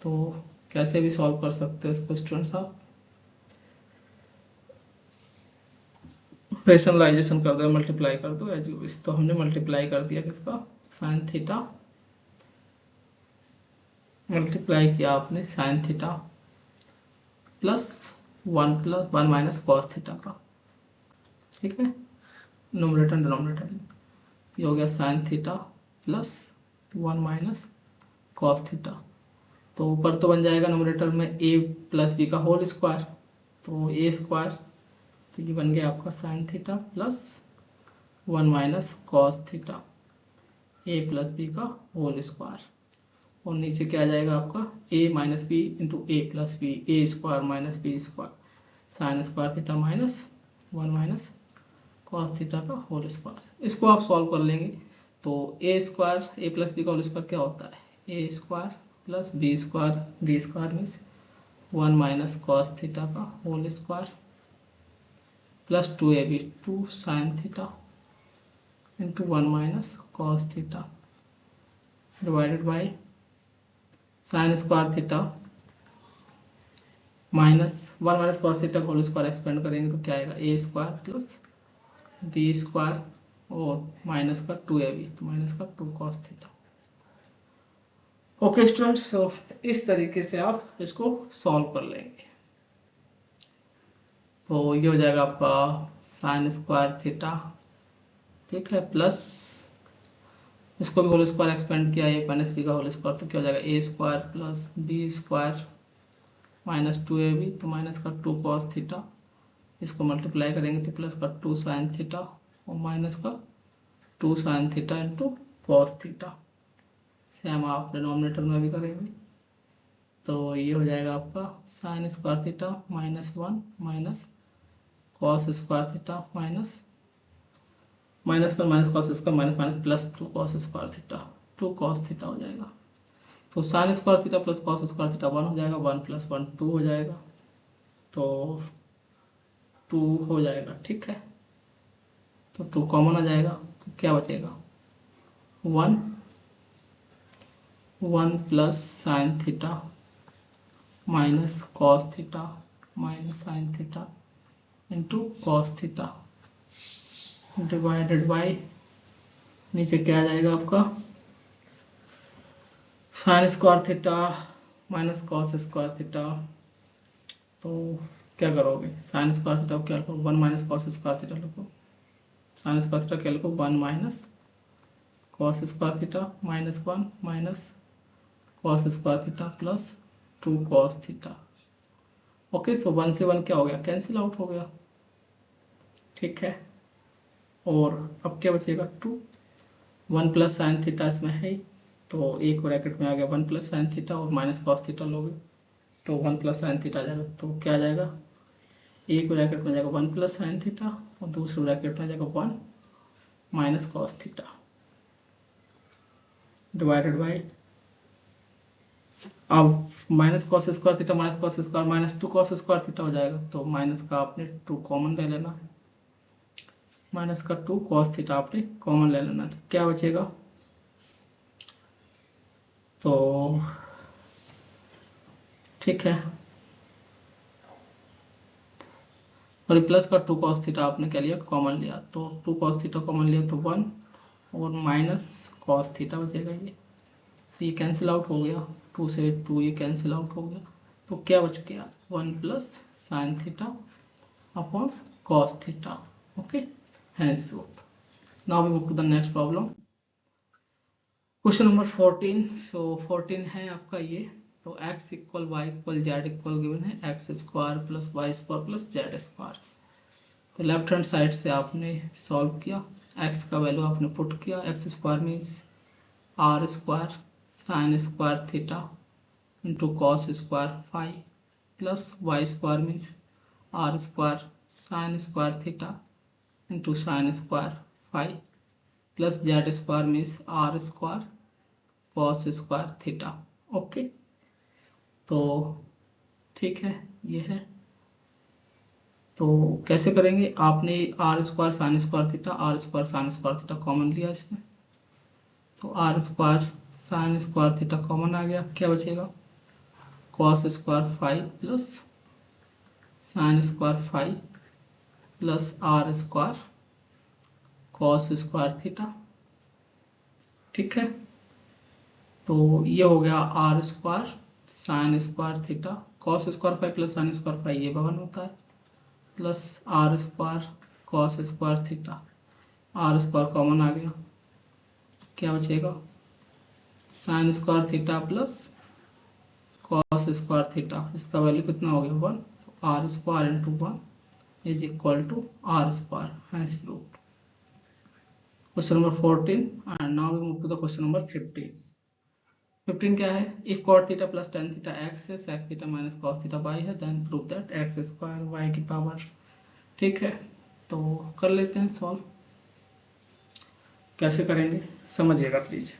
A: तो कैसे भी सॉल्व कर सकते हो इसको स्टूडेंट्स आप, रेशनलाइजेशन कर दो, मल्टीप्लाई कर दो एज यू विश। तो हमने मल्टीप्लाई कर दिया किसका, साइन थीटा, मल्टीप्लाई किया आपने sine theta plus 1 minus cos theta का। ठीक है, न्यूमरेटर डिनोमिनेटर, ये हो गया sine theta plus 1 minus cos theta. तो ऊपर तो बन जाएगा न्यूमरेटर में a प्लस बी का होल स्क्वायर, तो ए स्क्वायर, तो ये बन गया आपका sine theta plus 1 minus cos theta ए प्लस बी का होल स्क्वायर, और नीचे क्या आ जाएगा आपका a minus B into a plus B, A square minus B square sine square theta minus 1 minus cos theta का होल स्क्वायर। इसको आप सॉल्व कर लेंगे। तो ए स्क्वायर ए प्लस बी का होल स्क्वायर क्या होता है, ए square plus B square means 1 minus cos theta का whole square plus 2ab 2 sine theta into 1 minus cos theta divided by sine square theta minus 1 minus cos theta whole square expand करेंगे तो क्या आएगा, ए square plus B square और minus का 2ab तो minus का 2 cos theta. Okay students, तो इस तरीके से आप इसको सॉल्व कर लेंगे। तो ये हो जाएगा आपका साइन स्क्वायर थीटा, ठीक है, प्लस इसको भी होल स्क्वायर एक्सपेंड किया ए माइनस बी का होल स्क्वायर तो क्या हो जाएगा, A square plus B square minus 2ab तो माइनस का 2 कॉस थीटा, इसको मल्टीप्लाई करेंगे तो प्लस का 2 साइन थीटा और माइनस का 2 sine theta into cos theta. Same आप डिनोमिनेटर में भी करेंगे। तो ये हो जाएगा आपका sine square theta minus 1 minus cos square theta minus पर minus cos square minus minus plus 2 cos square theta 2 cos theta हो जाएगा। तो sine square theta plus cos square theta 1 हो जाएगा, 1 प्लस 1 2 हो जाएगा, तो 2 हो जाएगा। ठीक है, तो 2 कॉमन आ जाएगा, तो क्या बचेगा 1 plus sine theta minus cos theta minus sine theta into cos theta divided by नीचे क्या आ जाएगा आपका sine square theta minus cos square theta. तो क्या करोगे, साइन स्क्वायर थीटा को क्या लिखो 1 माइनस कॉस स्क्वायर थीटा लिखो, साइन स्क्वायर थीटा क्या लिखो 1 minus cos square theta minus 1 minus cos square theta plus 2 cos theta. Okay, so 1 से 1 क्या हो गया, कैंसिल आउट हो गया, ठीक है। और अब क्या बचेगा 2, 1 प्लस साइन थीटा इसमें है, तो एक ब्रैकेट में आ गया 1 प्लस साइन थीटा और माइनस कॉस थीटा लोगे तो 1 प्लस साइन थीटा आ जाएगा, तो क्या आ जाएगा एक ब्रैकेट में जाएगा 1 प्लस साइन थीटा और दूसरे ब्रैकेट में जाएगा 1 minus cos theta divided by, अब minus cos square theta minus cos square minus 2 cos square theta हो जाएगा, तो माइनस का आपने 2 कॉमन ले लेना, माइनस का 2 कॉस थीटा आपने कॉमन ले लेना, तो क्या बचेगा, तो ठीक है, और प्लस का 2 कॉस थीटा आपने क्या लिया कॉमन लिया, तो 2 कॉस थीटा कॉमन लिया तो 1 और माइनस कॉस थीटा बचेगा, ये कैंसिल आउट हो गया, 2 से 2 ये कैंसिल आउट हो गया, तो क्या बच गया 1 plus sine theta upon cos theta. Okay, hence proved. Now we move to the next problem. Question number 14। So 14 है आपका ये, तो x equal Y equal Z equal given है X square plus Y square plus Z square. तो left hand side से आपने solve किया, x का वैल्यू आपने पुट किया, X square means R square sine square theta into cos square phi plus Y square means R square sine square theta into sine square phi plus Z square means R square cos square theta. Okay, तो ठीक है, ये है, तो कैसे करेंगे, आपने R square sine square theta R square sine square theta common लिया इसमें, तो R square sine square theta common आ गया, क्या बचेगा cos square phi plus sine square phi plus R square cos square theta, ठीक है। तो ये हो गया R square sine square theta cos square phi plus sine square phi ये 1 होता है plus R square cos square theta, R square common आ गया, क्या बचेगा sine square theta plus cos square theta, इसका वैल्यू कितना हो गया 1, तो R square into 1 is equal to r square, hence proved. Question number 14 and now we move to the question number 15। 15 क्या है, if cot theta plus tan theta x है sec theta minus cos theta y है then prove that x square y की power, ठीक है। तो कर लेते हैं सॉल्व, कैसे करेंगे समझिएगा प्लीज,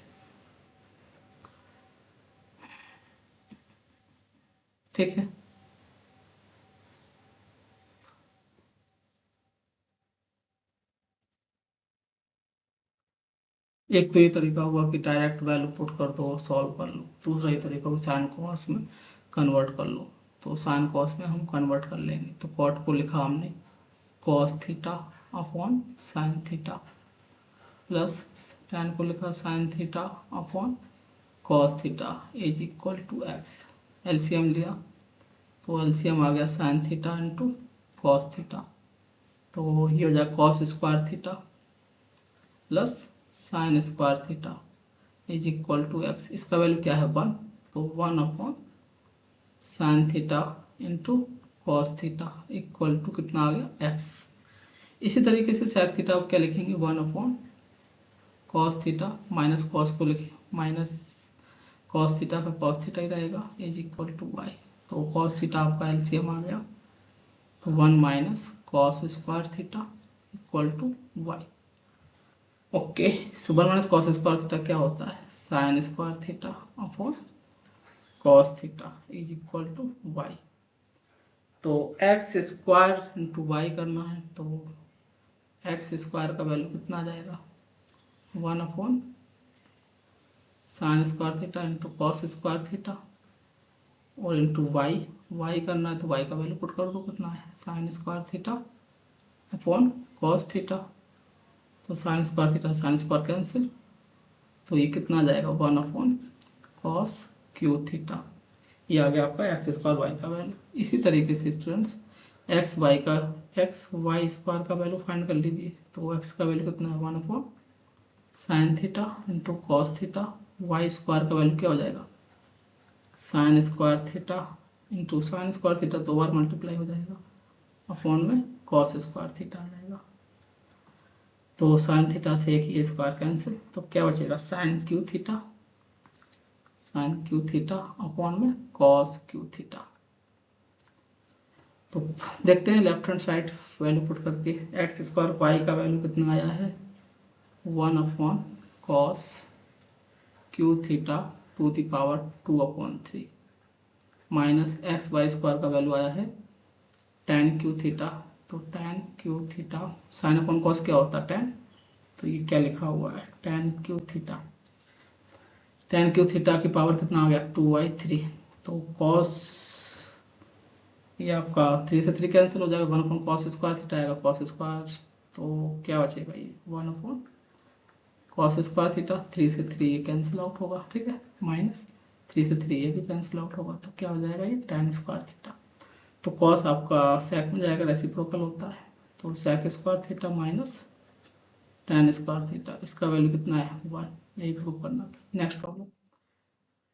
A: ठीक है। एक तो ये तरीका हुआ कि डायरेक्ट वैल्यू पुट कर दो सॉल्व कर लो, दूसरा ये तरीका हुआ साइन कॉस में कन्वर्ट कर लो, तो साइन कॉस में हम कन्वर्ट कर लेंगे, तो कॉट को लिखा हमने cos theta upon sine theta plus tan को लिखा sine theta upon cos theta is equal to x, LCM लिया तो एलसीएम आ गया sine theta into cos theta, तो ये हो जाएगा cos square theta plus sine square theta is equal to x, इसका वैल्यू क्या है 1, तो 1 upon sine theta into cos theta equal to कितना आ गया एक्स। इसी तरीके से sec थीटा क्या लिखेंगे 1 upon cos theta minus cos को लिखे माइनस कॉस थीटा का कॉस थीटा ही रहेगा इज इक्वल टू वाई, तो कॉस थीटा आपका एलसीएम आ गया, तो 1 minus cos square theta equal to y. Okay, so 1 minus cos square theta क्या होता है sine square theta upon cos theta is equal to y, तो एक्स स्क्वायर इंटू वाई करना है, तो एक्स स्क्वायर का वैल्यू कितना आ जाएगा 1 upon sine square theta into cos square theta और इंटू वाई, वाई करना है तो वाई का वैल्यू पुट कर दो, कितना है sine square theta upon cos theta, तो sine square theta sine square cancel, तो ये कितना आ जाएगा 1 अपॉन कॉस क्यू थीटा। ये आ गया आपका एक्स स्क्वायर वाई का वैल्यू। इसी तरीके से स्टूडेंट्स एक्स वाई स्क्वायर का वैल्यू फाइंड कर लीजिए, तो एक्स का वैल्यू कितना है 1 upon sine theta into cos theta, y square का वैल्यू क्या हो जाएगा sine square theta into sine square theta 2 बार मल्टीप्लाई हो जाएगा अपॉन में कॉस स्क्वायर थीटा आ जाएगा, तो साइन थीटा से एक ये स्क्वायर कैंसिल, तो क्या बचेगा साइन क्यू थीटा अपॉन में कॉस क्यू थीटा। तो देखते हैं left hand side value put करके, एक्स स्क्वायर वाई का वैल्यू कितना आया है 1 upon cos cube theta to the power 2 upon 3 minus x y square का वैल्यू आया है tan क्यू थीटा, तो tan cube theta sine upon cos क्या होता है tan, तो ये क्या लिखा हुआ है tan क्यू थीटा की पावर कितना आ गया 2/3, तो कॉस ये आपका 3 से 3 कैंसिल हो जाएगा, 1 अपॉन कॉस स्क्वायर थीटा आएगा कॉस स्क्वायर, तो क्या बचेगा ये 1 अपॉन कॉस स्क्वायर थीटा, 3 से 3 ये कैंसिल आउट होगा, ठीक है, माइनस 3 से 3 ये भी कैंसिल आउट होगा, तो क्या हो जाएगा ये tan स्क्वायर थीटा, तो कॉस आपका सेक में जाएगा, रेसिप्रोकल होता है, तो sec square theta minus tan square theta, इसका वैल्यू कितना है 1, यही प्रूव करना था। Next problem,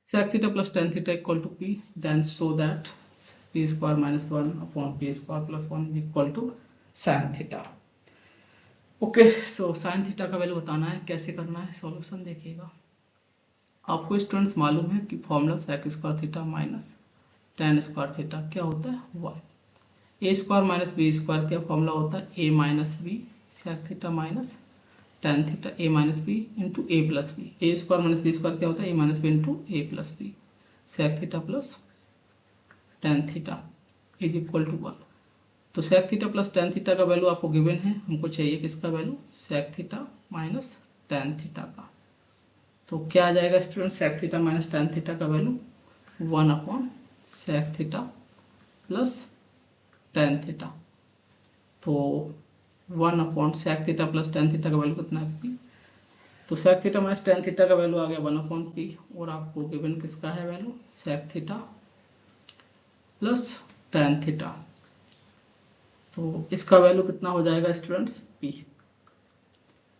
A: sec theta plus tan theta equal to p, then so that p square minus 1 upon p square plus 1 equal to sin theta. Okay, so sin theta का value बताना है, कैसे करना है सॉल्यूशन देखिएगा। आपको स्टूडेंट्स मालूम है कि formula sec square theta minus tan square theta क्या होता है 1, a square minus b square क्या फॉर्मूला होता है a minus b sec theta minus tan theta a minus B into a plus B, A square minus B square क्या होता है a minus B into a plus b, sec theta plus tan theta is equal to 1, तो sec theta plus tan theta का value आपको given है, हमको चाहिए किसका value sec theta minus tan theta का, तो क्या आ जाएगा student sec theta minus tan theta का value 1 upon sec theta plus tan theta, तो 1 upon sec theta plus tan theta का वैल्यू कितना है p, तो sec theta minus tan theta का वैल्यू आ गया 1 अपॉन p, और आपको गिवन किसका है value sec theta plus tan theta, तो इसका वैल्यू कितना हो जाएगा स्टूडेंट्स p,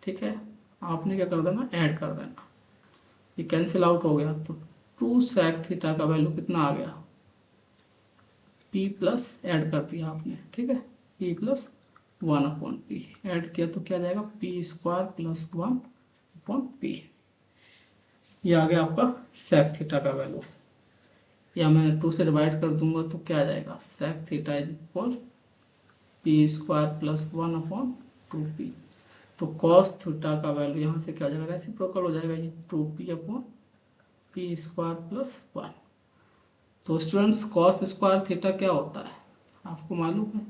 A: ठीक है, आपने क्या कर देना ऐड कर देना, ये कैंसिल आउट हो गया, तो 2 sec थीटा का वैल्यू कितना आ गया p प्लस ऐड कर दिया आपने, ठीक है, p plus 1 upon p add किया, तो क्या आ जाएगा p square plus 1 upon p, ये आ गया आपका sec थीटा का वैल्यू, या मैं 2 से डिवाइड कर दूंगा तो क्या आ जाएगा sec theta is equal p square plus 1 upon 2p, तो cos थीटा का वैल्यू यहाँ से क्या हो जाएगा रेसिप्रोकल हो जाएगा, ये 2p upon p square plus 1, तो स्टूडेंट्स cos स्क्वायर थीटा क्या होता है आपको मालूम है,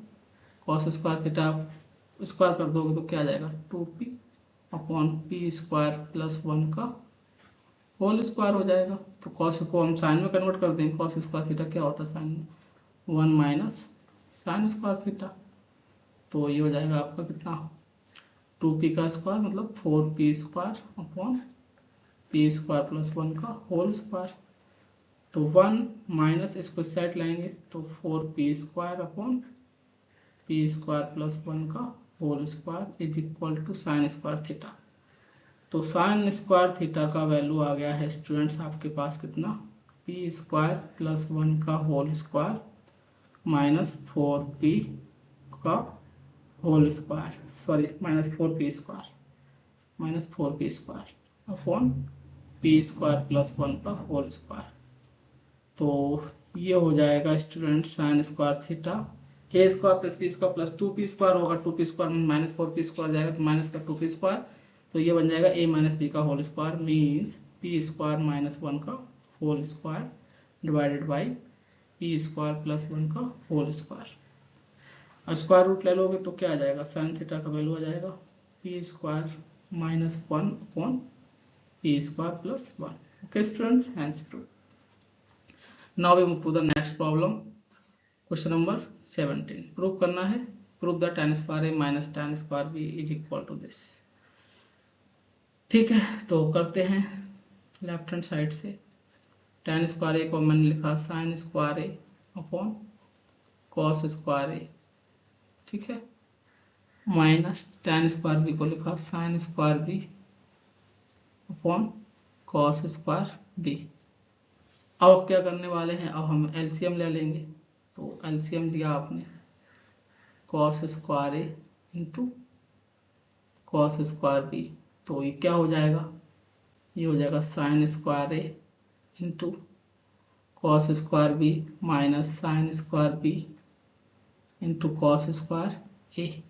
A: cos स्क्वायर थीटा स्क्वायर कर दोगे तो क्या आ जाएगा 2p upon p square plus 1 का होल स्क्वायर हो जाएगा, तो cos को हम साइन में कन्वर्ट कर देंगे, cos स्क्वायर थीटा क्या होता है साइन में 1 माइनस साइन स्क्वायर थीटा, तो ये हो जाएगा आपका कितना 2p का स्क्वायर मतलब 4p square upon p square plus 1 का होल स्क्वायर, तो 1 माइनस इसको सेट लाएंगे तो 4p square upon p square plus 1 का whole square is equal to sine square theta, तो साइन स्क्वायर थीटा का वैल्यू आ गया है स्टूडेंट्स आपके पास कितना p स्क्वायर प्लस 1 का होल स्क्वायर माइनस 4p का whole square, sorry minus 4p square upon p square plus 1 का होल स्क्वायर, तो ये हो जाएगा student sine square theta a square plus p square plus 2p square होगा, 2p square minus 4p square जाएगा तो minus का 2p स्क्वायर, तो ये बन जाएगा a माइनस b का whole square means p square minus 1 का whole square divided by p square plus 1 का होल स्क्वायर। और स्क्वायर रूट ले लोगे तो क्या आ जाएगा, साइन थीटा का वैल्यू आ जाएगा p square minus 1 upon p square plus 1. Okay students, hence proof. Now we move to the next problem. Question number 17. Prove करना है, prove the tan square A minus tan square B is equal to this. ठीक है, तो करते हैं left hand side से. tan square A को मैंने लिखा sin square A upon cos square A, ठीक है, माइनस tan स्क्वायर बी को लिखा sin square B upon cos square B. अब क्या करने वाले हैं, अब हम एलसीएम ले लेंगे. तो एलसीएम लिया आपने cos square A into cos square B, तो ये क्या हो जाएगा, ये हो जाएगा sin square A into cos square B minus sin square B into cos square A.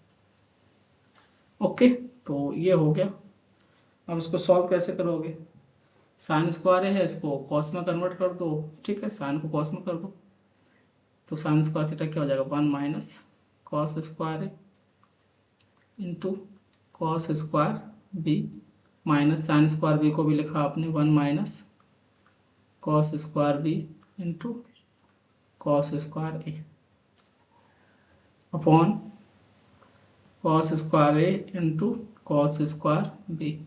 A: Okay, तो ये हो गया. अब इसको सॉल्व कैसे करोगे, साइन स्क्वायर है इसको कॉस में कन्वर्ट कर दो. ठीक है, साइन को कॉस में कर दो तो साइन स्क्वायर थीटा क्या हो जाएगा 1 minus cos square A into cos square B minus sine square B को भी लिखा आपने 1 minus cos square B into cos square A upon cos square A into cos square B.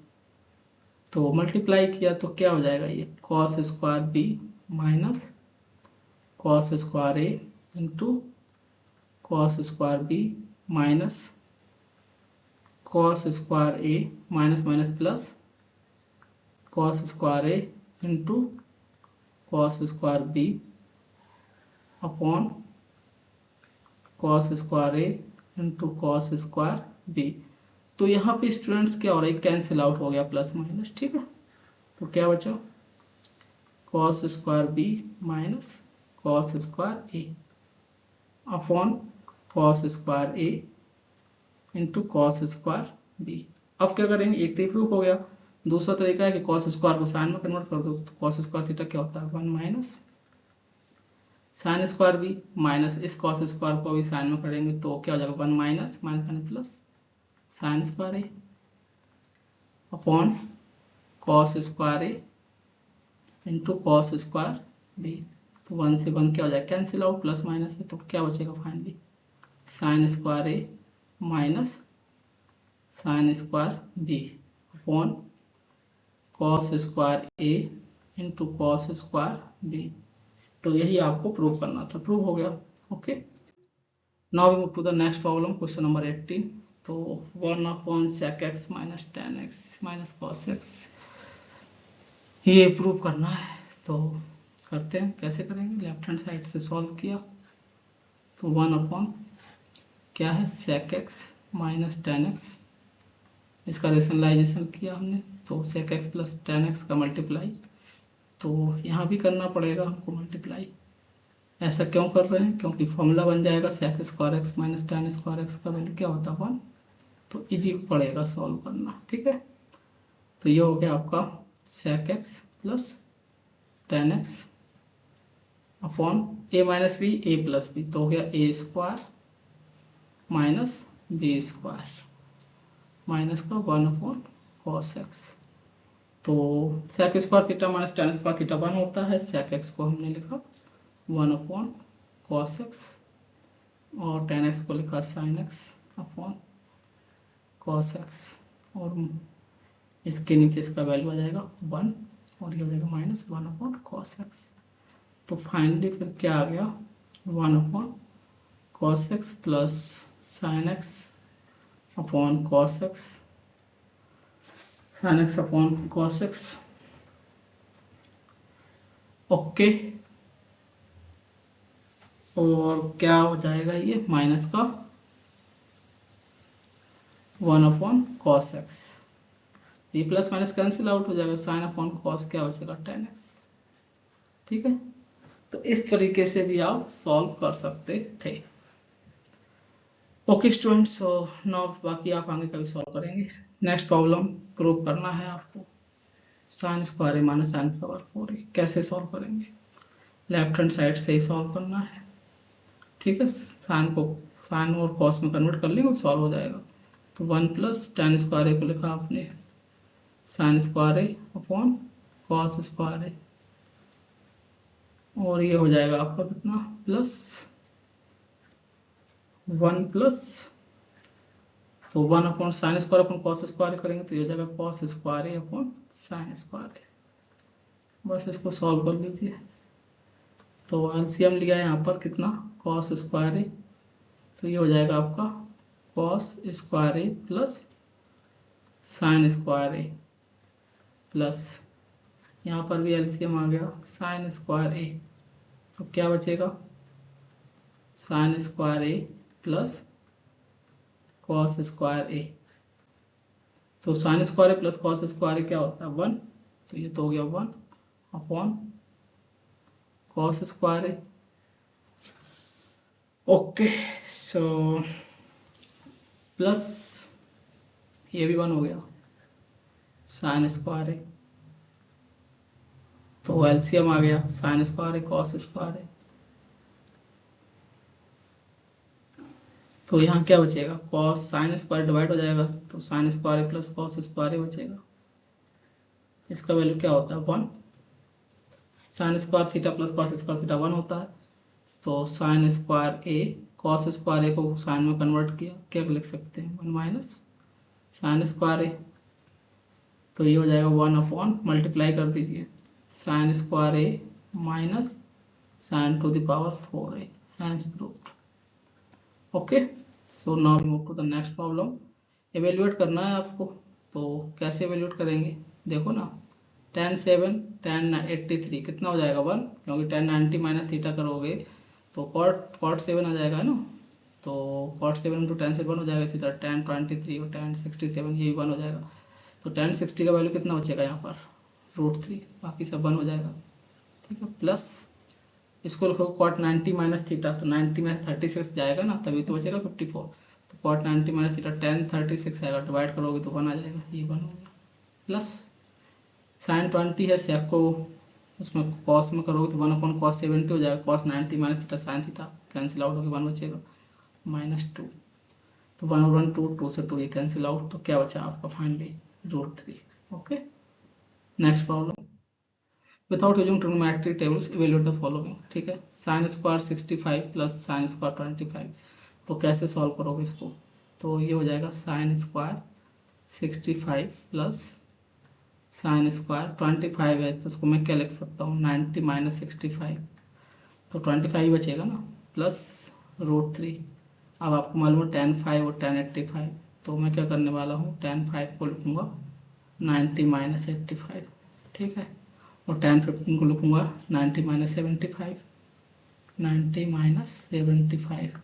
A: तो multiply किया तो क्या हो जाएगा, ये cos square B minus cos square A into cos square B minus cos square A minus minus plus cos square A into cos square B upon cos square A into cos square B. तो यहाँ पे students क्या हो रहा है, cancel out हो गया plus minus. ठीक है, तो क्या बचा cos square B minus cos square A upon cos square A into cos square B. अब क्या करेंगे, एक तो प्रूफ हो गया, दूसरा तरीका है कि कॉस स्क्वायर को साइन में कन्वर्ट कर दो. तो कॉस स्क्वायर थीटा क्या होता है 1 minus sine square B minus इस कॉस स्क्वायर को भी साइन में करेंगे तो क्या हो जाएगा 1 minus minus minus plus sine square A upon cos square A into cos square B. तो 1 से 1 क्या हो जाएगा, कैंसिल आउट, प्लस माइनस है तो क्या बचेगा finally sine square A minus sine square B upon cos square A into cos square B. तो यही आपको प्रूव करना था, प्रूव हो गया. Okay, now we move to the next problem, question number 18. तो 1 upon sec x minus tan x minus cos x ये prove करना है. तो करते हैं, कैसे करेंगे, लेफ्ट हैंड साइड से सॉल्व किया तो 1 अपॉन क्या है sec x minus tan x, इसका रेशनलाइजेशन किया हमने तो sec x plus tan x का मल्टीप्लाई. तो यहाँ भी करना पड़ेगा हमको मल्टीप्लाई. ऐसा क्यों कर रहे हैं, क्योंकि फॉर्मूला बन जाएगा sec square x minus tan square x का वैल्यू क्या होता है 1, तो इजी पड़ेगा सॉल्व करना. ठीक है, तो ये हो गया आपका sec x plus tan x अपॉन a minus B A plus B, तो हो गया a square minus B square minus का 1 अपॉन cos x. तो sec square theta minus tan square theta 1 होता है. sec x को हमने लिखा 1 अपॉन cos x और tan x को लिखा sin x अपॉन cos x और इसके नीचे इसका वैल्यू आ जाएगा 1 और ये हो जाएगा माइनस 1 अपॉन cos x. तो फाइनली फिर क्या आ गया 1 अपॉन cos x plus sin x अपॉन cos x sin x अपॉन cos x. ओके, और क्या हो जाएगा ये माइनस का 1 अपॉन cos x, ये प्लस माइनस कैंसिल आउट हो जाएगा, साइन अपॉन cos क्या बचेगा tan x. ठीक है, तो इस तरीके से भी आप सॉल्व कर सकते थे. ओके स्टूडेंट्स, सो नाउ बाकी आप आगे कभी सॉल्व करेंगे. नेक्स्ट प्रॉब्लम प्रूव करना है आपको साइन स्क्वायर ए माइनस साइन पावर 4 कैसे सॉल्व करेंगे, लेफ्ट हैंड साइड से ही सॉल्व करना है. ठीक है, साइन साइन और कॉस में कन्वर्ट कर लेंगे, सॉल्व हो जाएगा। तो 1 प्लस tan स्क्वायर ए को लिखा आपने साइन स्क्वायर ए अपॉन कॉस स्क्वायर ए, और ये हो जाएगा आपका कितना प्लस 1 प्लस, तो 1 upon sine square upon cos square करेंगे तो ये हो जाएगा कॉस स्क्वायर ए अपॉन साइन स्क्वायर ए। बस इसको सॉल्व कर लीजिए। तो एलसीएम लिया है यहाँ पर कितना कॉस स्क्वायर ए, तो ये हो जाएगा आपका cos square A plus sine square A plus यहाँ पर भी एलसीएम आ गया साइन स्क्वायर ए, तो क्या बचेगा sine square A plus cos square a. तो sine square A plus cos square a क्या होता है 1, तो ये तो हो गया 1 अपॉन कॉस स्क्वायर ए। ओके, सो प्लस ये भी 1 हो गया साइन स्क्वायर ए, तो एलसीएम आ गया sine square A cos square a. तो यहाँ क्या बचेगा कॉस साइन स्क्वायर डिवाइड हो जाएगा तो sine square A plus cos square ए बचेगा। इसका वैल्यू क्या होता है 1, sign square theta plus cos square theta 1 होता है, तो sine square A cos square A को साइन में कन्वर्ट किया, क्या लिख सकते हैं 1 माइनस साइन स्क्वायर ए, तो ये हो जाएगा 1 अपॉन मल्टीप्लाई कर दीजिए sine square A minus sine to the power 4a, hence proved. Okay, so now we move to the next problem. Evaluate करना है आपको, तो कैसे एवेल्युएट करेंगे देखो ना, tan 7 tan 83 कितना हो जाएगा 1, क्योंकि tan 90 माइनस थीटा करोगे तो cot 7 आ जाएगा ना, तो cot 7 इंटू tan 7 1 हो जाएगा। इसी तरह tan 23 और tan 67 ये भी 1 हो जाएगा, तो tan 60 का वैल्यू कितना बचेगा यहाँ पर √3, बाकी सब 1 हो जाएगा। ठीक है, प्लस इसको लिखो cot 90 माइनस थीटा, तो 90 में 36 जाएगा ना, तभी तो बचेगा 54, तो cot 90 माइनस थीटा tan 36 आएगा, डिवाइड करोगे तो 1 आ जाएगा, ये 1 हो गया। प्लस साइन 20 है, सेक को उसमें कॉस में करोगे तो 1 अपॉन कॉस 70 हो जाएगा, cos 90 minus theta sine theta cancel out होकर 1 बचेगा -2, तो 1 और 1 2 से 2 ये कैंसिल आउट, तो क्या बचा आपका finally √3। Okay, next problem, without using trigonometry tables evaluate the following. ठीक है, sine square 65 plus sine square 25, तो कैसे सॉल्व करोगे इसको, तो ये हो जाएगा sine square 65 plus sine square 25 है, तो उसको मैं क्या लिख सकता हूँ 90 माइनस 65, तो 25 बचेगा ना, प्लस √3। अब आपको मालूम है tan 5 और tan 85, तो मैं क्या करने वाला हूँ tan 5 को लिखूँगा 90 माइनस 85, ठीक है, और tan 15 को लिखूँगा 90 माइनस 75, 90 माइनस 75।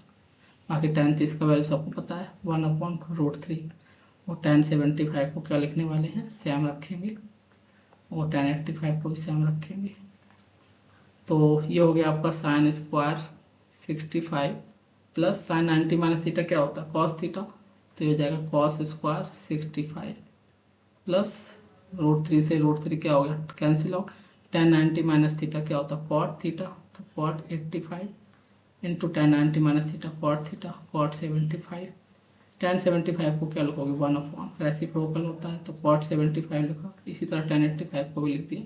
A: बाकी tan 30 का वैल्यू सबको पता है 1 अपॉन √3, और tan 75 को क्या लिखने वाले हैं सेम रखेंगे, और tan 85 को भी सेम रखेंगे। तो ये हो गया आपका sine square 65 plus sign 90 minus theta क्या होता है कॉस थीटा, तो ये हो जाएगा कॉस स्क्वायर 65 प्लस √3 से √3 क्या हो गया cancel out, tan 90 minus theta क्या होता है कॉट थीटा, तो cot 85 into tan 90 minus theta cot theta cot 75, tan 75 को क्या लिखोगे 1 अपॉन रेसिप्रोकल होता है, तो कॉट 75 लिखा, इसी तरह tan 85 को भी लिख दिया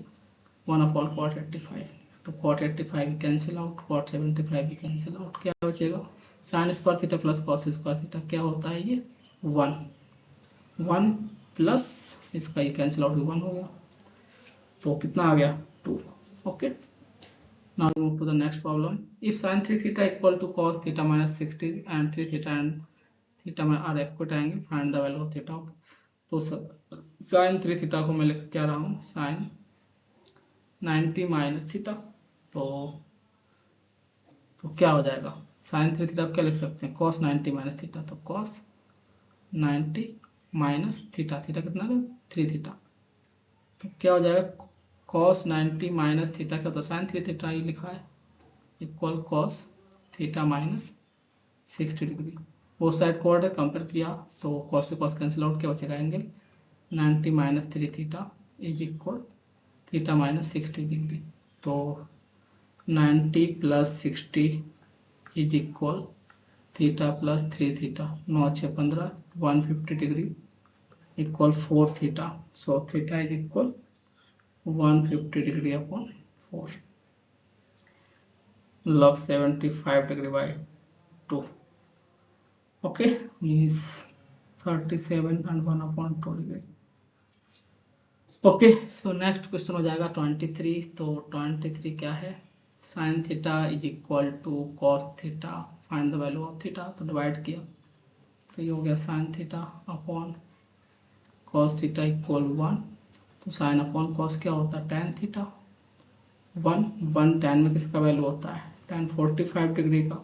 A: 1 अपॉन कॉट 85, तो कॉट 85 भी कैंसिल आउट, कॉट 75 भी कैंसिल आउट, क्या बचेगा sine square theta plus cos square theta क्या होता है ये 1 प्लस इसका ये कैंसिल आउट भी 1 हो गया, तो कितना आ गया 2। Okay, now we move to the next problem. If sin 3 theta equal to cos theta minus 60 and 3 theta and theta are equal angle, find the value of theta. तो sin 3 theta को मैं लिख क्या रहा हूँ sin 90 माइनस थीटा, तो क्या हो जाएगा sin 3 थीटा क्या लिख सकते हैं cos 90 माइनस थीटा, तो cos 90 माइनस थीटा, थीटा कितना है 3 थीटा, तो क्या हो जाएगा cos 90 माइनस थीटा क्या होता है sin 3 थीटा ही लिखा है equal cos theta minus 60 degree, वो साइड कोड है कंपेयर किया तो cos से cos कैंसिल आउट क्या बचेगा angle 90 minus 3 theta is equal theta minus 60 degree, तो 90 plus 60 is equal theta plus 3 theta 9 6 15 150 degree equal 4 theta. So theta is equal 150 degree upon 4 log 75 degree by 2. Okay, means 37 and 1 upon 2 degree. Okay so next question हो जाएगा 23. तो 23 क्या है, sine theta is equal to cos theta, find the value of theta. तो divide किया तो ये हो गया sine theta upon cos theta equal 1. तो साइन अपॉन कॉस क्या होता है, टेन थीटा. 1 टेन में किसका वैल्यू होता है, टेन 45 डिग्री का.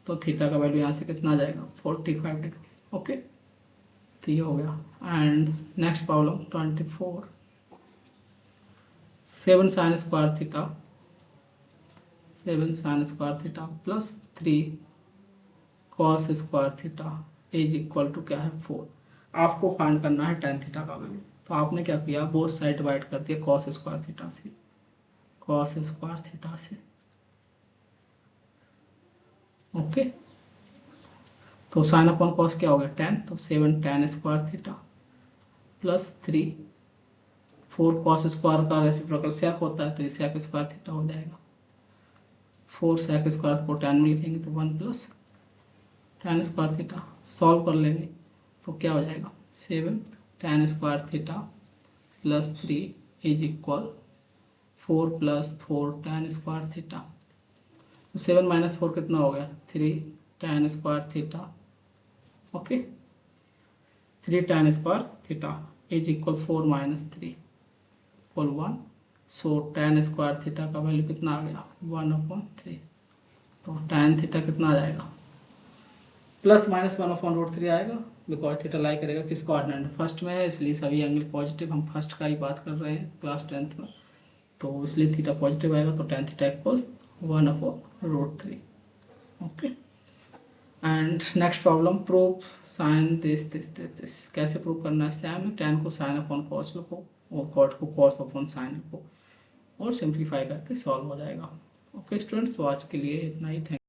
A: तो थीटा का वैल्यू यहाँ से कितना आ जाएगा, 45 डिग्री. ओके तो ये हो गया. And next problem 24. 7 sine square theta plus 3 cos square theta is equal to क्या है 4. आपको फाइंड करना है टेन थीटा का वैल्यू. तो आपने क्या किया, बोथ साइड डिवाइड कर दिया कॉस स्क्वायर थीटा से. ओके तो साइन अपॉन कॉस क्या हो गया 10. तो 7 ten square theta plus 3 4 cos square का रेसिप्रोकल सेक होता है तो ये सेक स्क्वायर थीटा हो जाएगा. 4 सेक स्क्वायर को 10 में लिखेंगे तो 1 plus ten square theta. Solve कर लेंगे तो क्या हो जाएगा, 7 ten square theta plus 3 is equal 4 plus 4 ten square theta. तो 7 माइनस 4 कितना हो गया, 3 ten square theta. Okay 3 ten square theta is equal 4 minus 3 equal 1. So ten square theta का वैल्यू कितना आ गया, 1/3. तो टेन थीटा कितना आ जाएगा, प्लस माइनस 1/√3 आएगा, बिकॉज थीटा लाई करेगा किस कोऑर्डिनेट, फर्स्ट में है इसलिए सभी एंगल पॉजिटिव. हम फर्स्ट का ही बात कर रहे हैं क्लास 10th में, तो इसलिए थीटा पॉजिटिव आएगा. तो tan theta equal 1/√3. Okay and next problem, prove sine this. कैसे प्रूव करना है, सेम टेन को साइन अपॉन कॉस लिखो और कॉट को कॉस अपॉन साइन लिखो और सिंप्लीफाई करके सॉल्व हो जाएगा. ओके स्टूडेंट्स, तो आज के लिए इतना ही. थैंक